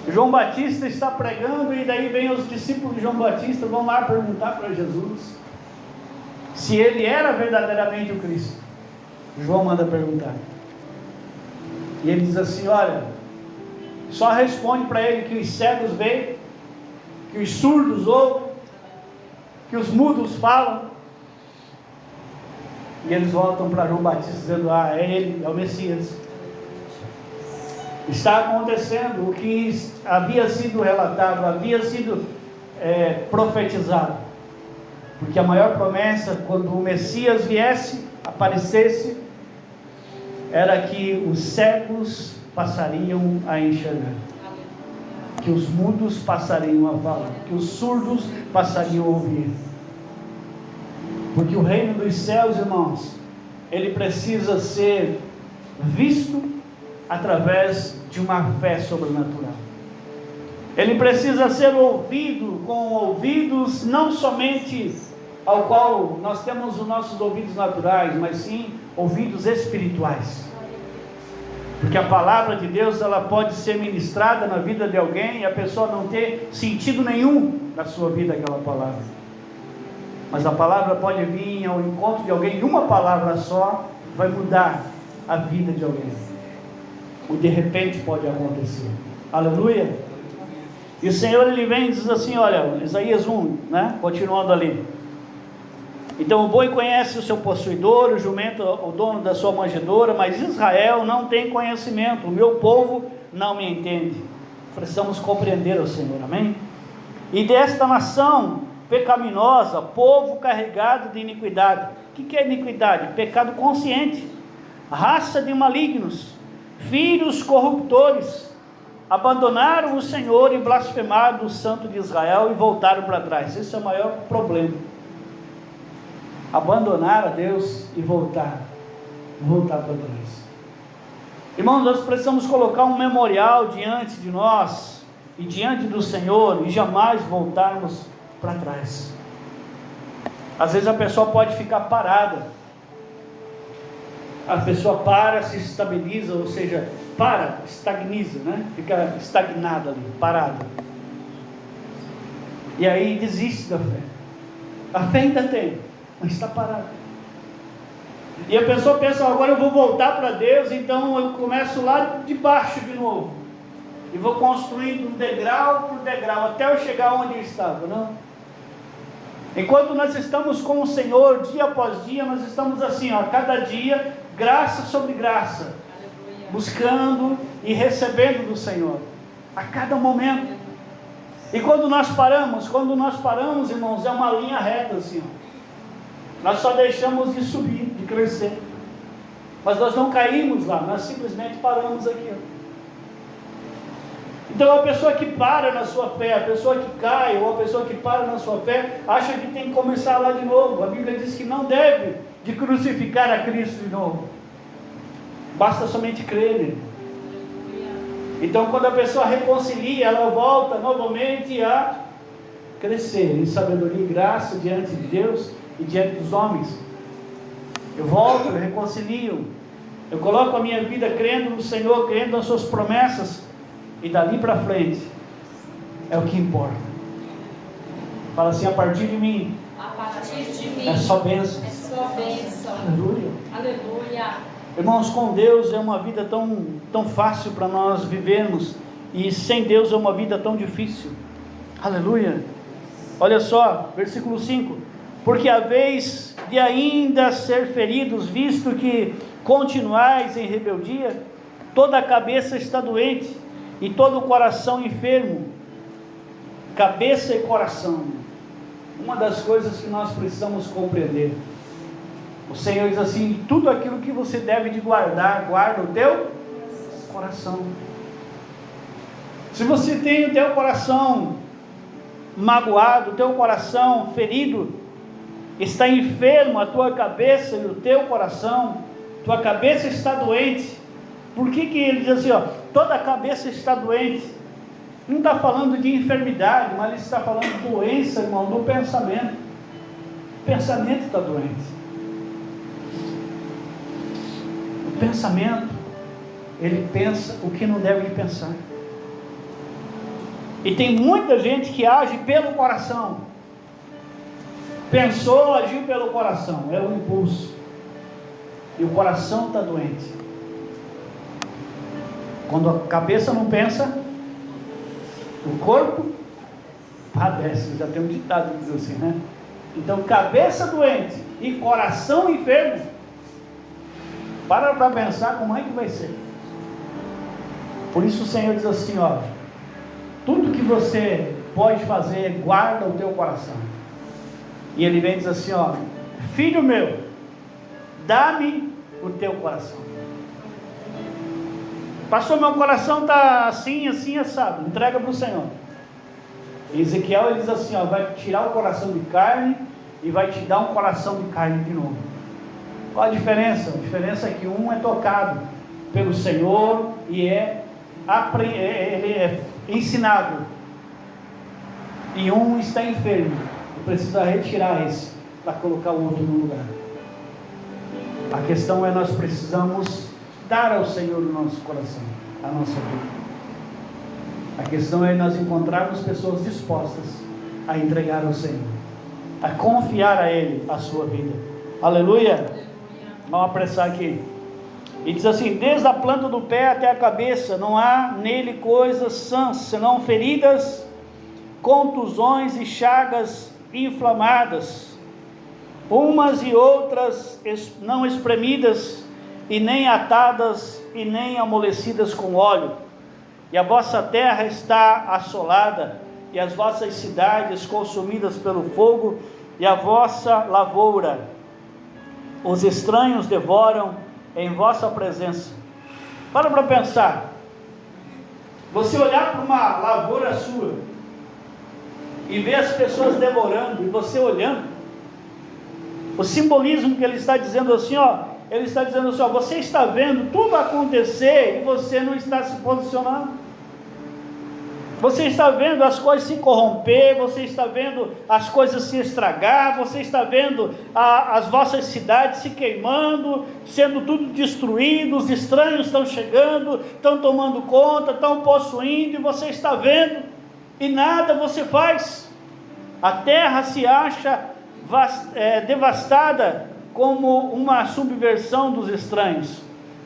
João Batista está pregando e daí vem os discípulos de João Batista, vão lá perguntar para Jesus se ele era verdadeiramente o Cristo. João manda perguntar. E ele diz assim, olha, só responde para ele que os cegos veem, que os surdos ouvem, que os mudos falam. E eles voltam para João Batista dizendo, é ele, é o Messias. Está acontecendo o que havia sido relatado, havia sido profetizado. Porque a maior promessa, quando o Messias viesse, aparecesse, era que os cegos passariam a enxergar, que os mudos passariam a falar, que os surdos passariam a ouvir. Porque o reino dos céus, irmãos, ele precisa ser visto através de uma fé sobrenatural. Ele precisa ser ouvido com ouvidos não somente ao qual nós temos os nossos ouvidos naturais, mas sim ouvidos espirituais. Porque a palavra de Deus, ela pode ser ministrada na vida de alguém e a pessoa não ter sentido nenhum na sua vida aquela palavra. Mas a palavra pode vir ao encontro de alguém, e uma palavra só vai mudar a vida de alguém. O de repente pode acontecer. Aleluia. E o Senhor, ele vem e diz assim, olha, Isaías 1, né? Continuando ali. Então o boi conhece o seu possuidor, o jumento o dono da sua manjedoura, mas Israel não tem conhecimento, o meu povo não me entende. Precisamos compreender o Senhor, amém? E desta nação pecaminosa, povo carregado de iniquidade. O que é iniquidade? Pecado consciente, raça de malignos, filhos corruptores, abandonaram o Senhor e blasfemaram o Santo de Israel e voltaram para trás. Esse é o maior problema. Abandonar a Deus e voltar para trás. Irmãos, nós precisamos colocar um memorial diante de nós e diante do Senhor e jamais voltarmos para trás. Às vezes a pessoa pode ficar parada. A pessoa para, se estabiliza, ou seja, estagniza, né? Fica estagnada ali, parada. E aí desiste da fé. A fé ainda tem, mas está parada. E a pessoa pensa, agora eu vou voltar para Deus, então eu começo lá de baixo de novo. E vou construindo degrau por degrau, até eu chegar onde eu estava. Não. Enquanto nós estamos com o Senhor, dia após dia, nós estamos assim, cada dia, graça sobre graça, buscando e recebendo do Senhor, a cada momento. E quando nós paramos, irmãos, é uma linha reta assim, nós só deixamos de subir, de crescer, mas nós não caímos lá, nós simplesmente paramos aqui. Então a pessoa que para na sua fé, a pessoa que cai, ou a pessoa que para na sua fé, acha que tem que começar lá de novo. A Bíblia diz que não deve de crucificar a Cristo de novo, basta somente crer nele. Então, quando a pessoa reconcilia, ela volta novamente a crescer em sabedoria e graça diante de Deus e diante dos homens. Eu volto, eu reconcilio, eu coloco a minha vida crendo no Senhor, crendo nas suas promessas, e dali para frente é o que importa. Fala assim: a partir de mim, é só bênção. É só bênção. Aleluia. Aleluia. Irmãos, com Deus é uma vida tão fácil para nós vivermos, e sem Deus é uma vida tão difícil. Aleluia. Olha só, versículo 5: porque a vez de ainda ser feridos, visto que continuais em rebeldia, toda a cabeça está doente, e todo o coração enfermo. Cabeça e coração, uma das coisas que nós precisamos compreender. O Senhor diz assim: tudo aquilo que você deve de guardar, guarda o teu coração. Se você tem o teu coração magoado, o teu coração ferido, está enfermo a tua cabeça e o teu coração, tua cabeça está doente. Por que ele diz assim, toda a cabeça está doente? Não está falando de enfermidade, mas ele está falando de doença, irmão, do pensamento. O pensamento está doente. O pensamento, ele pensa o que não deve de pensar. E tem muita gente que age pelo coração. Pensou, agiu pelo coração, é um impulso. E o coração está doente. Quando a cabeça não pensa, o corpo padece. Já tem um ditado que diz assim, né? Então, cabeça doente e coração enfermo, para pensar como é que vai ser. Por isso o Senhor diz assim, tudo que você pode fazer, guarda o teu coração. E ele vem e diz assim, filho meu, dá-me o teu coração. Pastor, meu coração está assim, assado. Entrega para o Senhor. E Ezequiel, ele diz assim, vai tirar o coração de carne e vai te dar um coração de carne de novo. Qual a diferença? A diferença é que um é tocado pelo Senhor e ele é ensinado, e um está enfermo e precisa retirar esse para colocar o outro no lugar. A questão é, nós precisamos dar ao Senhor o nosso coração, a nossa vida. A questão é nós encontrarmos pessoas dispostas a entregar ao Senhor, a confiar a Ele a sua vida. Aleluia. Vamos apressar aqui. E diz assim, desde a planta do pé até a cabeça, não há nele coisas sãs, senão feridas, contusões e chagas inflamadas, umas e outras não espremidas, e nem atadas, e nem amolecidas com óleo. E a vossa terra está assolada, e as vossas cidades consumidas pelo fogo, e a vossa lavoura os estranhos devoram em vossa presença. Para pensar. Você olhar para uma lavoura sua e ver as pessoas devorando, e você olhando, o simbolismo que ele está dizendo assim, ele está dizendo assim, você está vendo tudo acontecer e você não está se posicionando. Você está vendo as coisas se corromper, você está vendo as coisas se estragar, você está vendo as vossas cidades se queimando, sendo tudo destruído, os estranhos estão chegando, estão tomando conta, estão possuindo, e você está vendo, e nada você faz. A terra se acha devastada como uma subversão dos estranhos.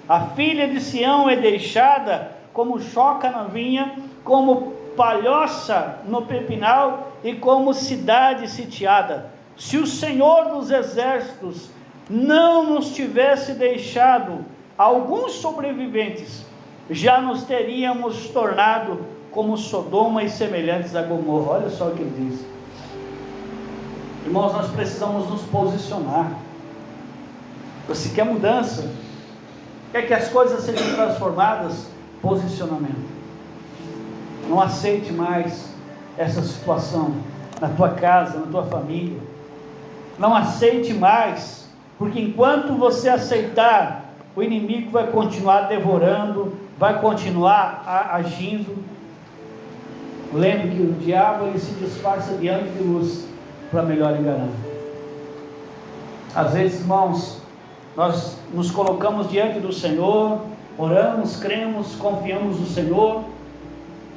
A filha de Sião é deixada como choca na vinha, como palhoça no pepinal e como cidade sitiada. Se o Senhor dos exércitos não nos tivesse deixado alguns sobreviventes, já nos teríamos tornado como Sodoma e semelhantes a Gomorra. Olha só o que ele diz. Irmãos, nós precisamos nos posicionar. Você quer mudança? Quer que as coisas sejam transformadas? Posicionamento. Não aceite mais essa situação na tua casa, na tua família. Não aceite mais, porque enquanto você aceitar, o inimigo vai continuar devorando, vai continuar agindo. Lembre que o diabo ele se disfarça de anjo de luz para melhor enganar. Às vezes, irmãos, nós nos colocamos diante do Senhor, oramos, cremos, confiamos no Senhor,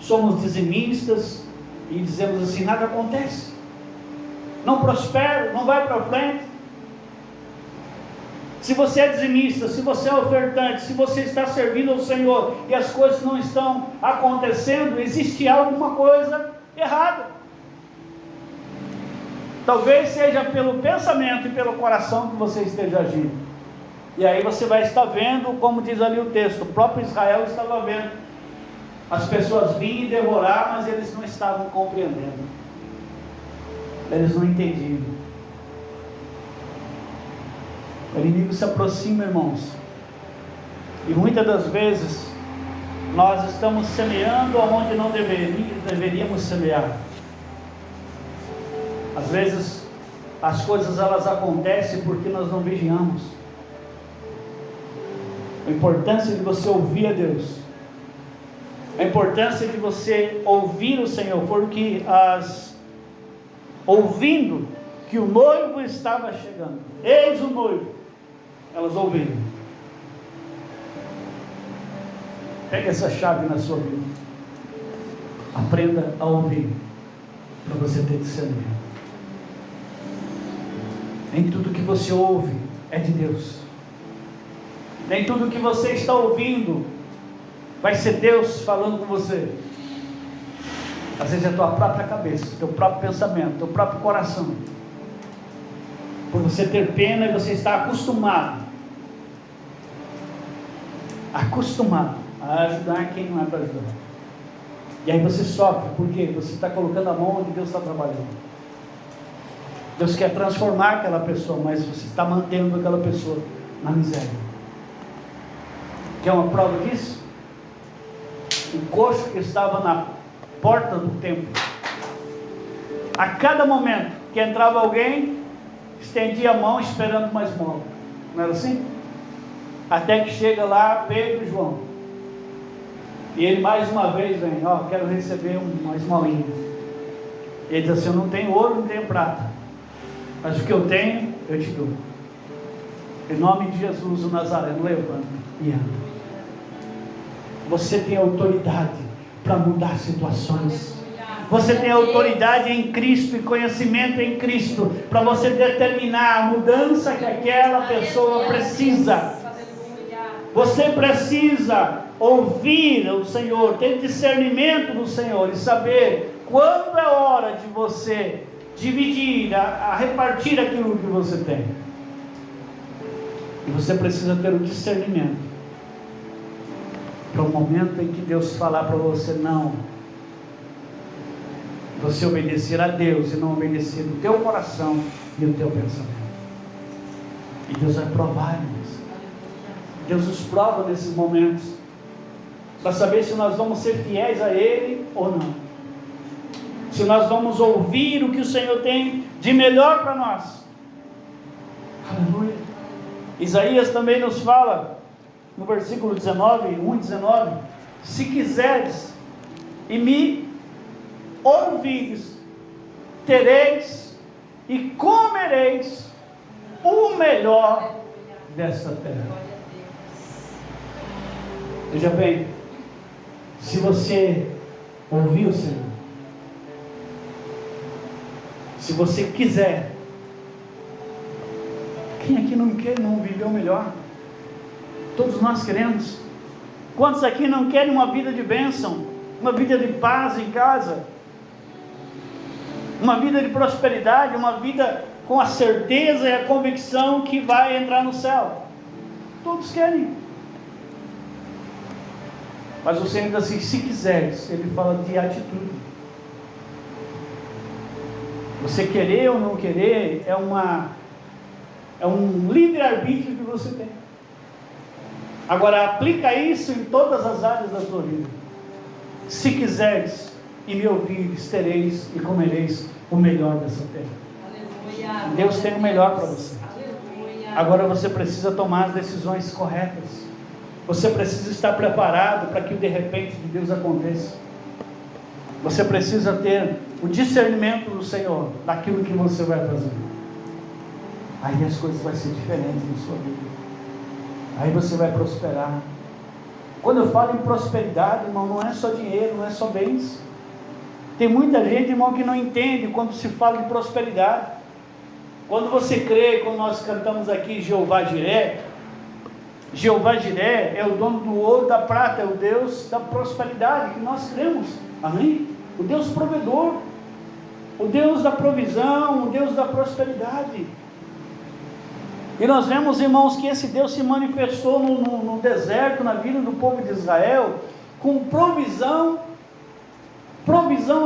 somos dizimistas e dizemos assim: nada acontece, não prospero, não vai para frente. Se você é dizimista, se você é ofertante, se você está servindo ao Senhor e as coisas não estão acontecendo, existe alguma coisa errada. Talvez seja pelo pensamento e pelo coração que você esteja agindo. E aí você vai estar vendo, como diz ali o texto, o próprio Israel estava vendo as pessoas virem devorar, mas eles não estavam compreendendo, eles não entendiam. O inimigo se aproxima, irmãos, e muitas das vezes nós estamos semeando onde não deveríamos semear. Às vezes as coisas elas acontecem porque nós não vigiamos. A importância de você ouvir a Deus, a importância de você ouvir o Senhor, porque ouvindo que o noivo estava chegando, eis o noivo, elas ouviram. Pega essa chave na sua vida, aprenda a ouvir, para você ter discernimento. Nem tudo que você ouve é de Deus, nem tudo que você está ouvindo vai ser Deus falando com você. Às vezes é a tua própria cabeça, teu próprio pensamento, teu próprio coração, por você ter pena e você está acostumado a ajudar quem não é para ajudar, e aí você sofre, porque você está colocando a mão onde Deus está trabalhando. Deus quer transformar aquela pessoa, mas você está mantendo aquela pessoa na miséria. Quer uma prova disso? O coxo que estava na porta do templo, a cada momento que entrava alguém, estendia a mão esperando uma esmola. Não era assim? Até que chega lá Pedro e João, e ele mais uma vez vem: quero receber uma esmolinha. Ele diz assim: eu não tenho ouro, não tenho prata, mas o que eu tenho, eu te dou. Em nome de Jesus o Nazareno, levanta e anda. Você tem autoridade para mudar situações. Você tem autoridade em Cristo e conhecimento em Cristo para você determinar a mudança que aquela pessoa precisa. Você precisa ouvir o Senhor, ter discernimento do Senhor e saber quando é hora de você dividir, a repartir aquilo que você tem. E você precisa ter o discernimento para o momento em que Deus falar para você não, você obedecer a Deus e não obedecer o teu coração e o teu pensamento. E Deus vai provar, irmãos. Deus nos prova nesses momentos para saber se nós vamos ser fiéis a Ele ou não, se nós vamos ouvir o que o Senhor tem de melhor para nós. Aleluia. Isaías também nos fala no versículo 19, 1 e 19: se quiseres e me ouvires, tereis e comereis o melhor dessa terra. Veja bem, se você ouvir o Senhor, se você quiser, quem aqui não quer não viver o melhor? Todos nós queremos. Quantos aqui não querem uma vida de bênção, uma vida de paz em casa, uma vida de prosperidade, uma vida com a certeza e a convicção que vai entrar no céu? Todos querem. Mas o Senhor diz assim: se quiseres, Ele fala de atitude. Você querer ou não querer é um livre-arbítrio que você tem. Agora aplica isso em todas as áreas da sua vida. Se quiseres e me ouvires, tereis e comereis o melhor dessa terra. Aleluia. Deus tem o melhor para você. Aleluia. Agora você precisa tomar as decisões corretas. Você precisa estar preparado para que o de repente de Deus aconteça. Você precisa ter o discernimento do Senhor daquilo que você vai fazer. Aí as coisas vão ser diferentes na sua vida. Aí você vai prosperar. Quando eu falo em prosperidade, irmão, não é só dinheiro, não é só bens. Tem muita gente, irmão, que não entende quando se fala de prosperidade. Quando você crê, quando nós cantamos aqui Jeová Jiré, Jeová Jiré é o dono do ouro e da prata, é o Deus da prosperidade que nós cremos, amém? O Deus provedor, o Deus da provisão, o Deus da prosperidade. E nós vemos, irmãos, que esse Deus se manifestou no deserto, na vida do povo de Israel, com provisão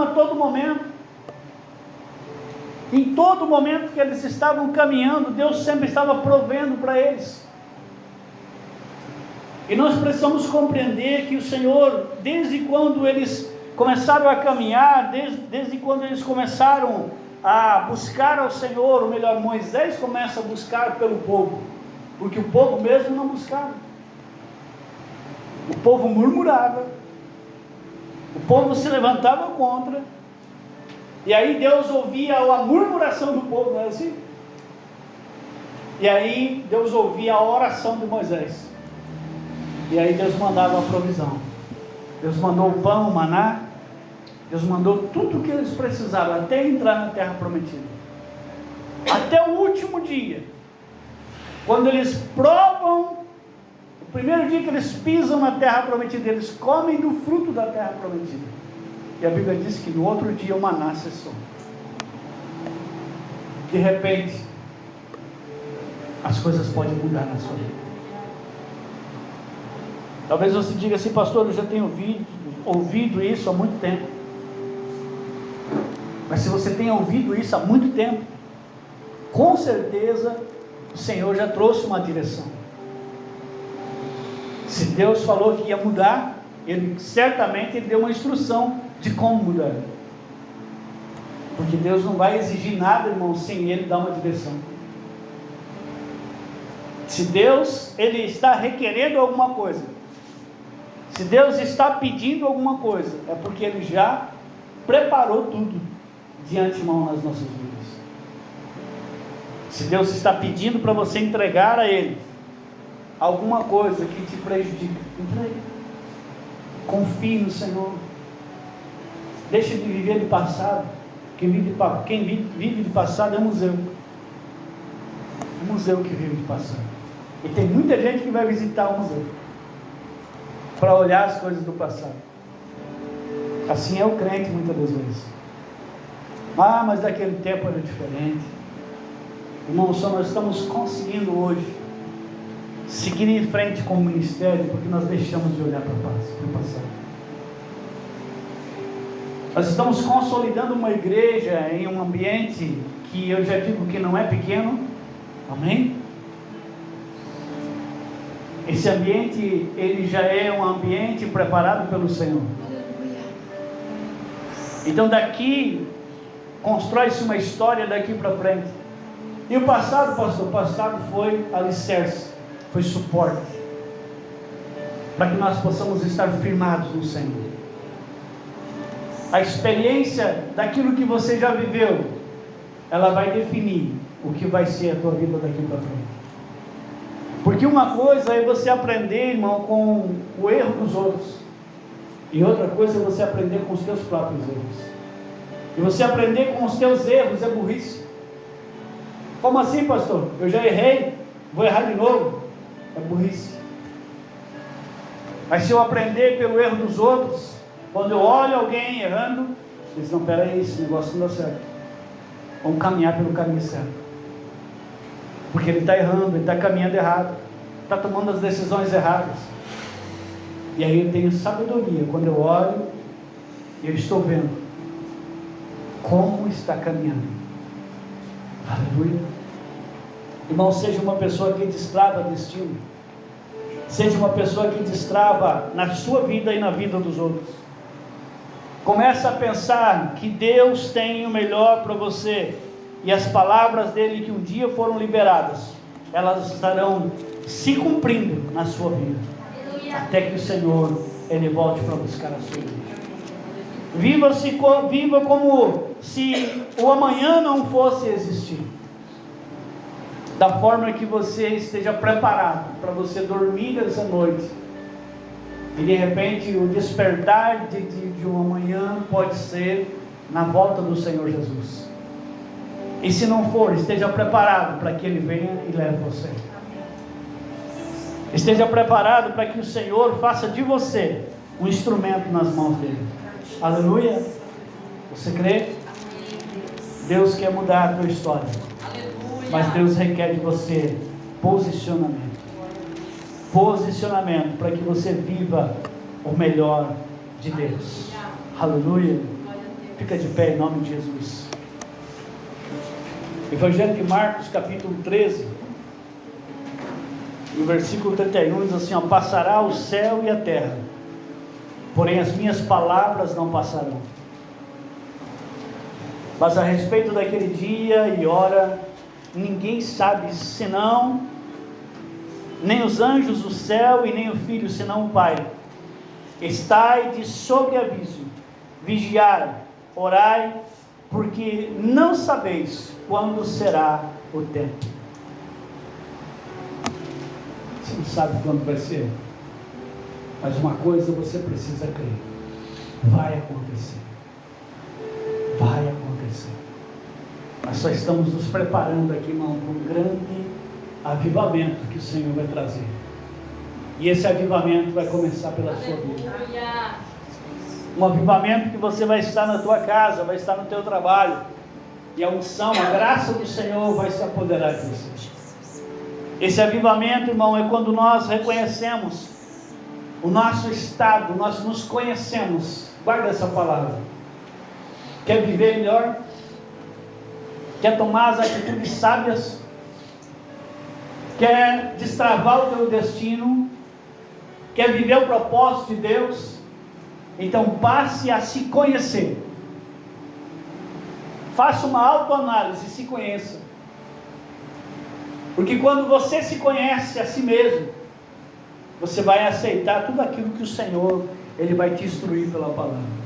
a todo momento. Em todo momento que eles estavam caminhando, Deus sempre estava provendo para eles. E nós precisamos compreender que o Senhor, desde quando eles começaram a caminhar, desde quando eles começaram a buscar ao Senhor, ou melhor, Moisés começa a buscar pelo povo, porque o povo mesmo não buscava. O povo murmurava, o povo se levantava contra, e aí Deus ouvia a murmuração do povo, não é assim? E aí Deus ouvia a oração de Moisés, e aí Deus mandava a provisão. Deus mandou o pão, o maná, Deus mandou tudo o que eles precisavam, até entrar na terra prometida. Até o último dia, quando eles provam, o primeiro dia que eles pisam na terra prometida, eles comem do fruto da terra prometida. E a Bíblia diz que no outro dia o maná cessou. De repente, as coisas podem mudar na sua vida. Talvez você diga assim, pastor, eu já tenho ouvido isso há muito tempo. Mas se você tem ouvido isso há muito tempo, com certeza o Senhor já trouxe uma direção. Se Deus falou que ia mudar, Ele certamente deu uma instrução de como mudar. Porque Deus não vai exigir nada, irmão, sem Ele dar uma direção. Se Deus, Ele está requerendo alguma coisa, se Deus está pedindo alguma coisa, é porque Ele já preparou tudo de antemão nas nossas vidas. Se Deus está pedindo para você entregar a Ele alguma coisa que te prejudica, entregue. Confie no Senhor. Deixa de viver de passado. Quem vive de passado é museu. É museu que vive de passado. E tem muita gente que vai visitar o museu para olhar as coisas do passado. Assim é o crente muitas das vezes. Mas daquele tempo era diferente. Irmãos, só nós estamos conseguindo hoje seguir em frente com o ministério porque nós deixamos de olhar para o passado. Nós estamos consolidando uma igreja em um ambiente que eu já digo que não é pequeno. Amém? Esse ambiente, ele já é um ambiente preparado pelo Senhor. Então daqui constrói-se uma história daqui para frente. E o passado, pastor, o passado foi alicerce, foi suporte, para que nós possamos estar firmados no Senhor. A experiência daquilo que você já viveu, ela vai definir o que vai ser a tua vida daqui para frente. Porque uma coisa é você aprender, irmão, com o erro dos outros, e outra coisa é você aprender com os teus próprios erros. E você aprender com os teus erros é burrice. Como assim, pastor? Eu já errei, vou errar de novo? É burrice. Mas se eu aprender pelo erro dos outros, quando eu olho alguém errando, eu digo, não, peraí, esse negócio não dá certo. Vamos caminhar pelo caminho certo. Porque ele está errando, ele está caminhando errado, está tomando as decisões erradas. E aí eu tenho sabedoria, quando eu olho, e eu estou vendo como está caminhando. Aleluia. Irmão, seja uma pessoa que destrava destino. Seja uma pessoa que destrava na sua vida e na vida dos outros. Começa a pensar que Deus tem o melhor para você. E as palavras dele que um dia foram liberadas, elas estarão se cumprindo na sua vida. até que o Senhor, Ele volte para buscar a sua igreja. Viva como se o amanhã não fosse existir, da forma que você esteja preparado para você dormir essa noite, e de repente o despertar de um amanhã pode ser na volta do Senhor Jesus. E se não for, esteja preparado para que Ele venha e leve você. Esteja preparado para que o Senhor faça de você um instrumento nas mãos dEle. Aleluia. Você crê? Deus quer mudar a tua história. Mas Deus requer de você posicionamento. Posicionamento para que você viva o melhor de Deus. Aleluia. Fica de pé em nome de Jesus. Evangelho de Marcos, capítulo 13, no versículo 31, diz assim: passará o céu e a terra, porém as minhas palavras não passarão. Mas a respeito daquele dia e hora, ninguém sabe, senão nem os anjos do céu e nem o Filho, senão o Pai. Estai de sobreaviso, vigiai, orai, porque não sabeis quando será o tempo. Você não sabe quando vai ser, mas uma coisa você precisa crer: vai acontecer. Vai acontecer. Nós só estamos nos preparando aqui, irmão, para um grande avivamento que o Senhor vai trazer. E esse avivamento vai começar pela sua vida. Um avivamento que você vai estar na tua casa, vai estar no teu trabalho, e a unção, a graça do Senhor vai se apoderar de você. Esse avivamento, irmão, é quando nós reconhecemos o nosso estado, nós nos conhecemos. Guarda essa palavra. Quer viver melhor? Quer tomar as atitudes sábias? Quer destravar o teu destino? Quer viver o propósito de Deus? Então passe a se conhecer. Faça uma autoanálise e se conheça. Porque quando você se conhece a si mesmo, você vai aceitar tudo aquilo que o Senhor, Ele vai te instruir pela palavra.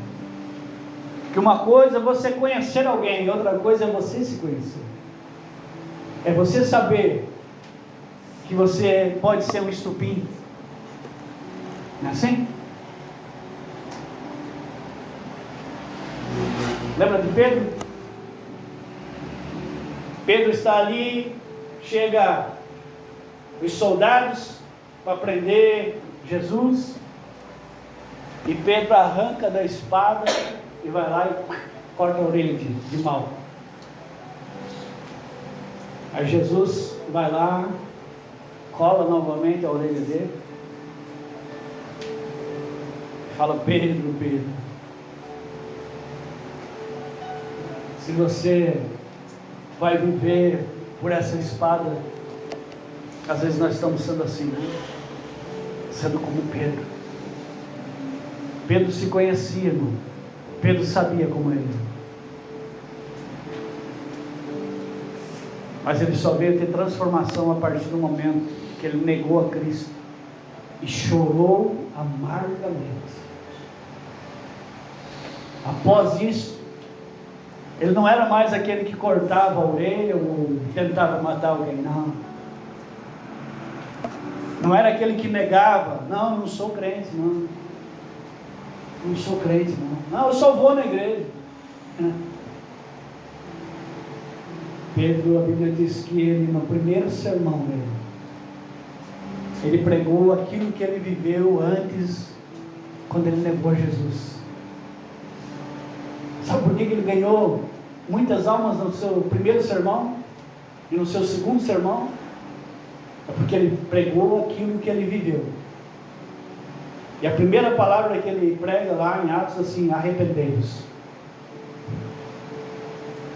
Porque uma coisa é você conhecer alguém, e outra coisa é você se conhecer. É você saber que você pode ser um estupim. Não é assim? Lembra de Pedro? Pedro está ali, chega os soldados para prender Jesus, e Pedro arranca da espada e vai lá e corta a orelha de Malco. Aí Jesus vai lá, cola novamente a orelha dele, e fala: Pedro, Pedro, se você vai viver por essa espada, às vezes nós estamos sendo assim, né? Sendo como Pedro. Pedro se conhecia, irmão. Pedro sabia como ele. Mas ele só veio ter transformação a partir do momento que ele negou a Cristo e chorou amargamente. Após isso, ele não era mais aquele que cortava a orelha ou tentava matar alguém, não. Não era aquele que negava: não sou crente, não. Não sou crente, não. Não, eu só vou na igreja. Pedro, a Bíblia diz que ele, no primeiro sermão dele, ele pregou aquilo que ele viveu antes, quando ele negou a Jesus. Sabe por que ele ganhou muitas almas no seu primeiro sermão e no seu segundo sermão? É porque ele pregou aquilo que ele viveu. E a primeira palavra que ele prega lá em Atos, assim: arrependei-vos.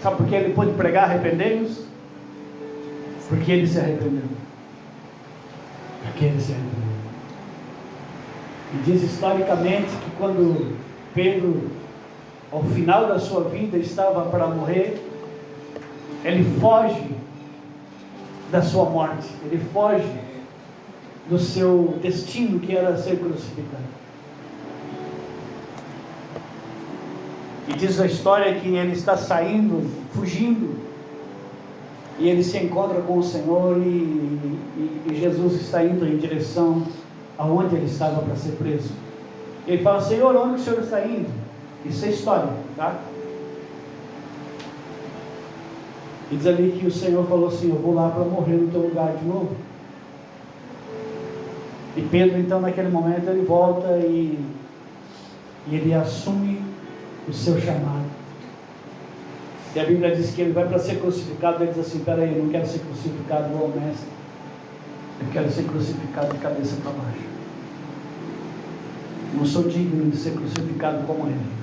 Sabe por que ele pôde pregar arrependei-vos? Porque ele se arrependeu. Porque ele se arrependeu. E diz historicamente que quando Pedro, ao final da sua vida, estava para morrer, ele foge da sua morte, ele foge do seu destino, que era ser crucificado. E diz a história que ele está saindo, fugindo, e ele se encontra com o Senhor, e Jesus está indo em direção aonde ele estava para ser preso. Ele fala: Senhor, onde o Senhor está indo? Isso é história, tá? E diz ali que o Senhor falou assim: eu vou lá para morrer no teu lugar de novo. E Pedro, então, naquele momento, ele volta e ele assume o seu chamado. E a Bíblia diz que ele vai para ser crucificado. Ele diz assim: peraí, eu não quero ser crucificado igual o mestre, eu quero ser crucificado de cabeça para baixo. Não sou digno de ser crucificado como ele.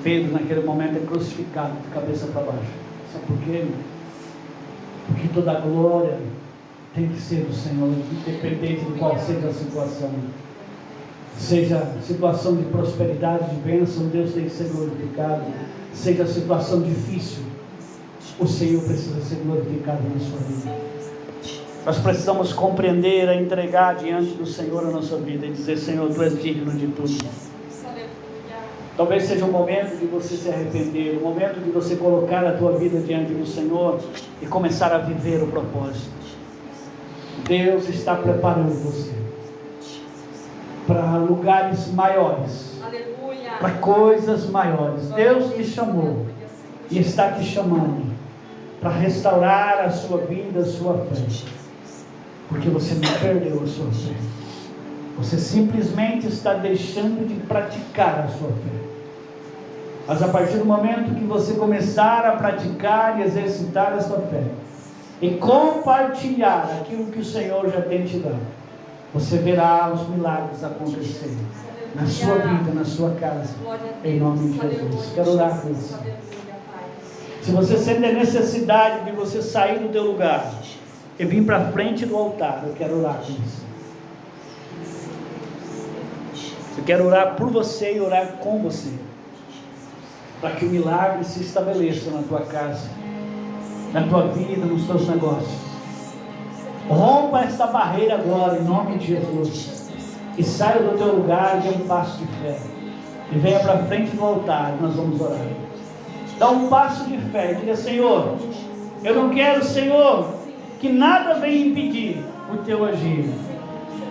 Pedro, naquele momento, é crucificado de cabeça para baixo. Sabe por quê? Porque toda a glória tem que ser do Senhor, independente de qual seja a situação. Seja situação de prosperidade, de bênção, Deus tem que ser glorificado. Seja situação difícil, o Senhor precisa ser glorificado na sua vida. Nós precisamos compreender, a entregar diante do Senhor a nossa vida e dizer: Senhor, Tu és digno de tudo. Talvez seja o momento de você se arrepender, o momento de você colocar a tua vida diante do Senhor e começar a viver o propósito. Deus está preparando você para lugares maiores, para coisas maiores. Deus te chamou e está te chamando para restaurar a sua vida, a sua fé, porque você não perdeu a sua fé. Você simplesmente está deixando de praticar a sua fé. Mas a partir do momento que você começar a praticar e exercitar a sua fé, e compartilhar aquilo que o Senhor já tem te dado, você verá os milagres acontecerem na sua vida, na sua casa, em nome de Jesus. Quero orar com você. Se você sente a necessidade de você sair do teu lugar e vir para frente do altar, eu quero orar com você. Eu quero orar por você e orar com você, para que o milagre se estabeleça na tua casa, na tua vida, nos teus negócios. Rompa esta barreira agora, em nome de Jesus, e saia do teu lugar e dê um passo de fé, e venha para frente do altar. Nós vamos orar. Dá um passo de fé e diga: Senhor, eu não quero, Senhor, que nada venha impedir o teu agir.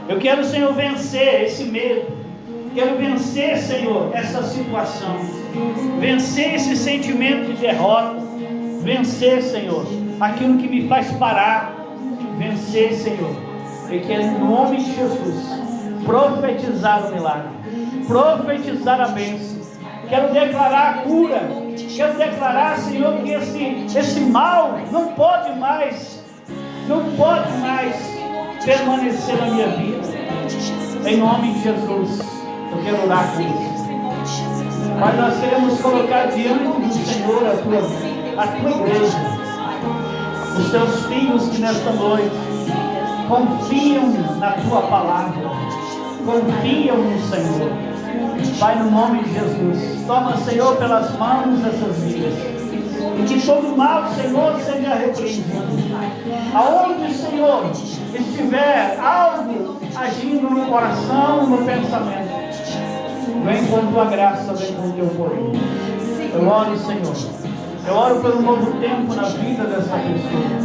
Eu quero, Senhor, vencer esse medo. Quero vencer, Senhor, essa situação, vencer esse sentimento de derrota, vencer, Senhor, aquilo que me faz parar, vencer, Senhor, e quero, em nome de Jesus, profetizar o milagre, profetizar a bênção. Quero declarar a cura, quero declarar, Senhor, que esse mal não pode mais permanecer na minha vida, em nome de Jesus. Eu quero orar com você. Mas nós queremos colocar diante do Senhor a tua igreja, os teus filhos que nesta noite confiam na tua palavra, confiam no Senhor. Pai, no nome de Jesus, toma, Senhor, pelas mãos dessas vidas, e que todo mal, Senhor, seja repreendido. Aonde, Senhor, estiver algo agindo no coração, no pensamento, vem com tua graça, vem com teu poder. Eu oro, Senhor, eu oro pelo novo tempo na vida dessa pessoa.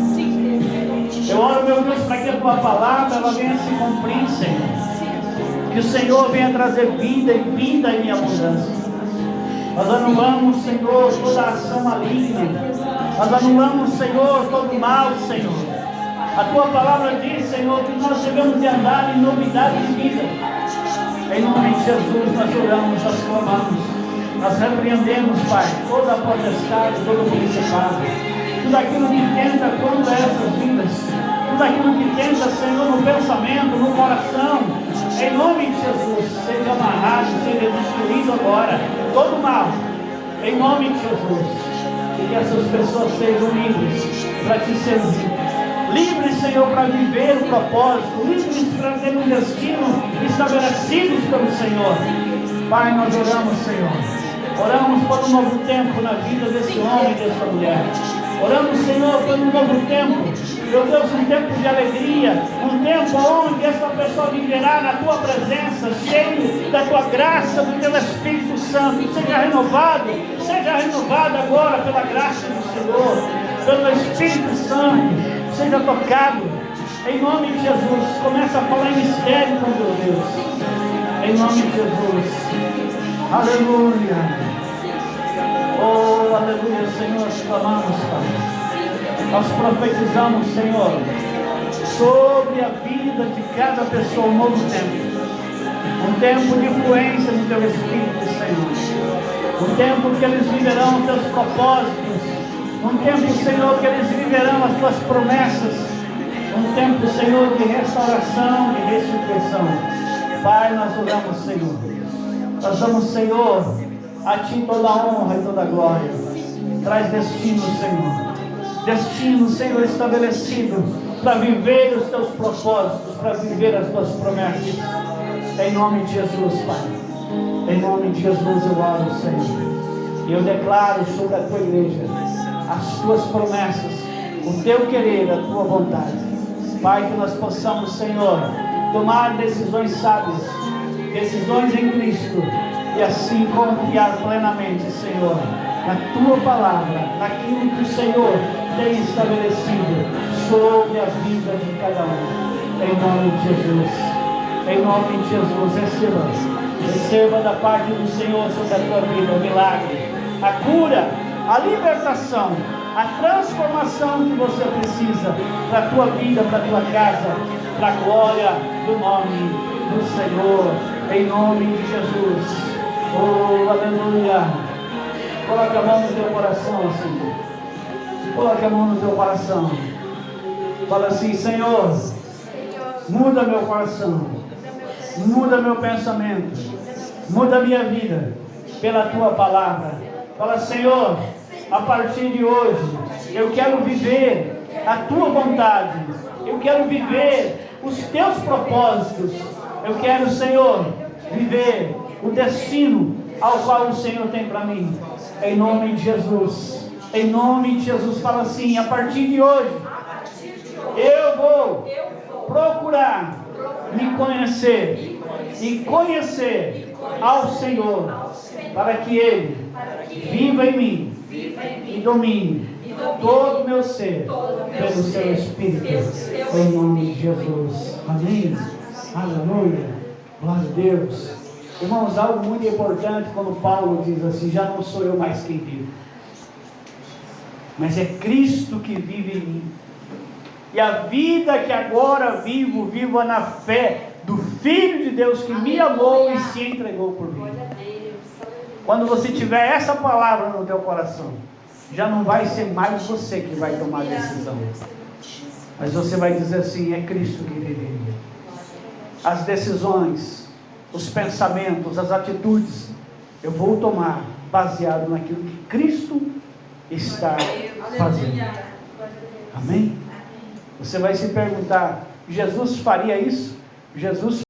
Eu oro, meu Deus, para que a tua palavra ela venha se cumprir, Senhor. Que o Senhor venha trazer vida e vida em abundância. Nós anulamos, Senhor, toda ação maligna. Nós anulamos, Senhor, todo mal, Senhor. A tua palavra diz, Senhor, que nós devemos de andar em novidade de vida. Em nome de Jesus nós oramos, nós clamamos, nós repreendemos, Pai, toda a potestade, todo o principado, tudo aquilo que tenta contra essas vidas, tudo aquilo que tenta, Senhor, no pensamento, no coração, em nome de Jesus, seja amarrado, seja destruído agora, todo mal, em nome de Jesus, e que essas pessoas sejam livres para te servir. Livres, Senhor, para viver o propósito, livres para ter um destino estabelecidos pelo Senhor. Pai, nós oramos, Senhor. Oramos por um novo tempo na vida desse homem e dessa mulher. Oramos, Senhor, por um novo tempo Meu Deus, um tempo de alegria, um tempo onde essa pessoa viverá na tua presença, cheio da tua graça, do teu Espírito Santo. Seja renovado agora pela graça do Senhor, pelo Espírito Santo. Seja tocado, em nome de Jesus. Começa a falar em mistério com teu Deus, em nome de Jesus. Aleluia. Oh, aleluia, Senhor, nós clamamos, Pai. Nós profetizamos, Senhor, sobre a vida de cada pessoa um novo tempo. Um tempo de influência no teu Espírito, Senhor. Um tempo que eles viverão os teus propósitos. Um tempo, Senhor, que eles viverão as tuas promessas. Um tempo, Senhor, de restauração, de ressurreição. Pai, nós oramos, Senhor. Nós damos, Senhor, a Ti toda a honra e toda a glória. Traz destino, Senhor. Destino, Senhor, estabelecido para viver os Teus propósitos, para viver as Tuas promessas. Em nome de Jesus, Pai. Em nome de Jesus eu oro, Senhor. E eu declaro sobre a Tua igreja as Tuas promessas, o Teu querer, a Tua vontade. Pai, que nós possamos, Senhor, tomar decisões sábias, decisões em Cristo, e assim confiar plenamente, Senhor, na Tua palavra, naquilo que o Senhor tem estabelecido sobre a vida de cada um. Em nome de Jesus. Em nome de Jesus, receba da parte do Senhor sobre a tua vida o milagre, a cura, a libertação, a transformação que você precisa para a tua vida, para a tua casa, para a glória do nome do Senhor, em nome de Jesus. Oh, aleluia. Coloque a mão no teu coração, Senhor. Coloque a mão no teu coração. Fala assim: Senhor, muda meu coração, muda meu pensamento, muda minha vida pela Tua palavra. Fala: Senhor, a partir de hoje eu quero viver a Tua vontade, eu quero viver os Teus propósitos, eu quero, Senhor, viver o destino ao qual o Senhor tem para mim. Em nome de Jesus. Em nome de Jesus. Fala assim: a partir de hoje eu vou procurar me conhecer e conhecer ao Senhor, para que Ele viva em mim e domine todo o meu ser pelo Seu Espírito, em nome de Jesus. Amém. Aleluia. Glória a Deus. Irmãos, algo muito importante quando Paulo diz assim: já não sou eu mais quem vive, mas é Cristo que vive em mim. E a vida que agora vivo, vivo na fé do Filho de Deus que me amou e se entregou por mim. Quando você tiver essa palavra no teu coração, já não vai ser mais você que vai tomar a decisão, mas você vai dizer assim: é Cristo que vive em mim. As decisões, os pensamentos, as atitudes, eu vou tomar baseado naquilo que Cristo está fazendo. Amém? Você vai se perguntar: Jesus faria isso? Jesus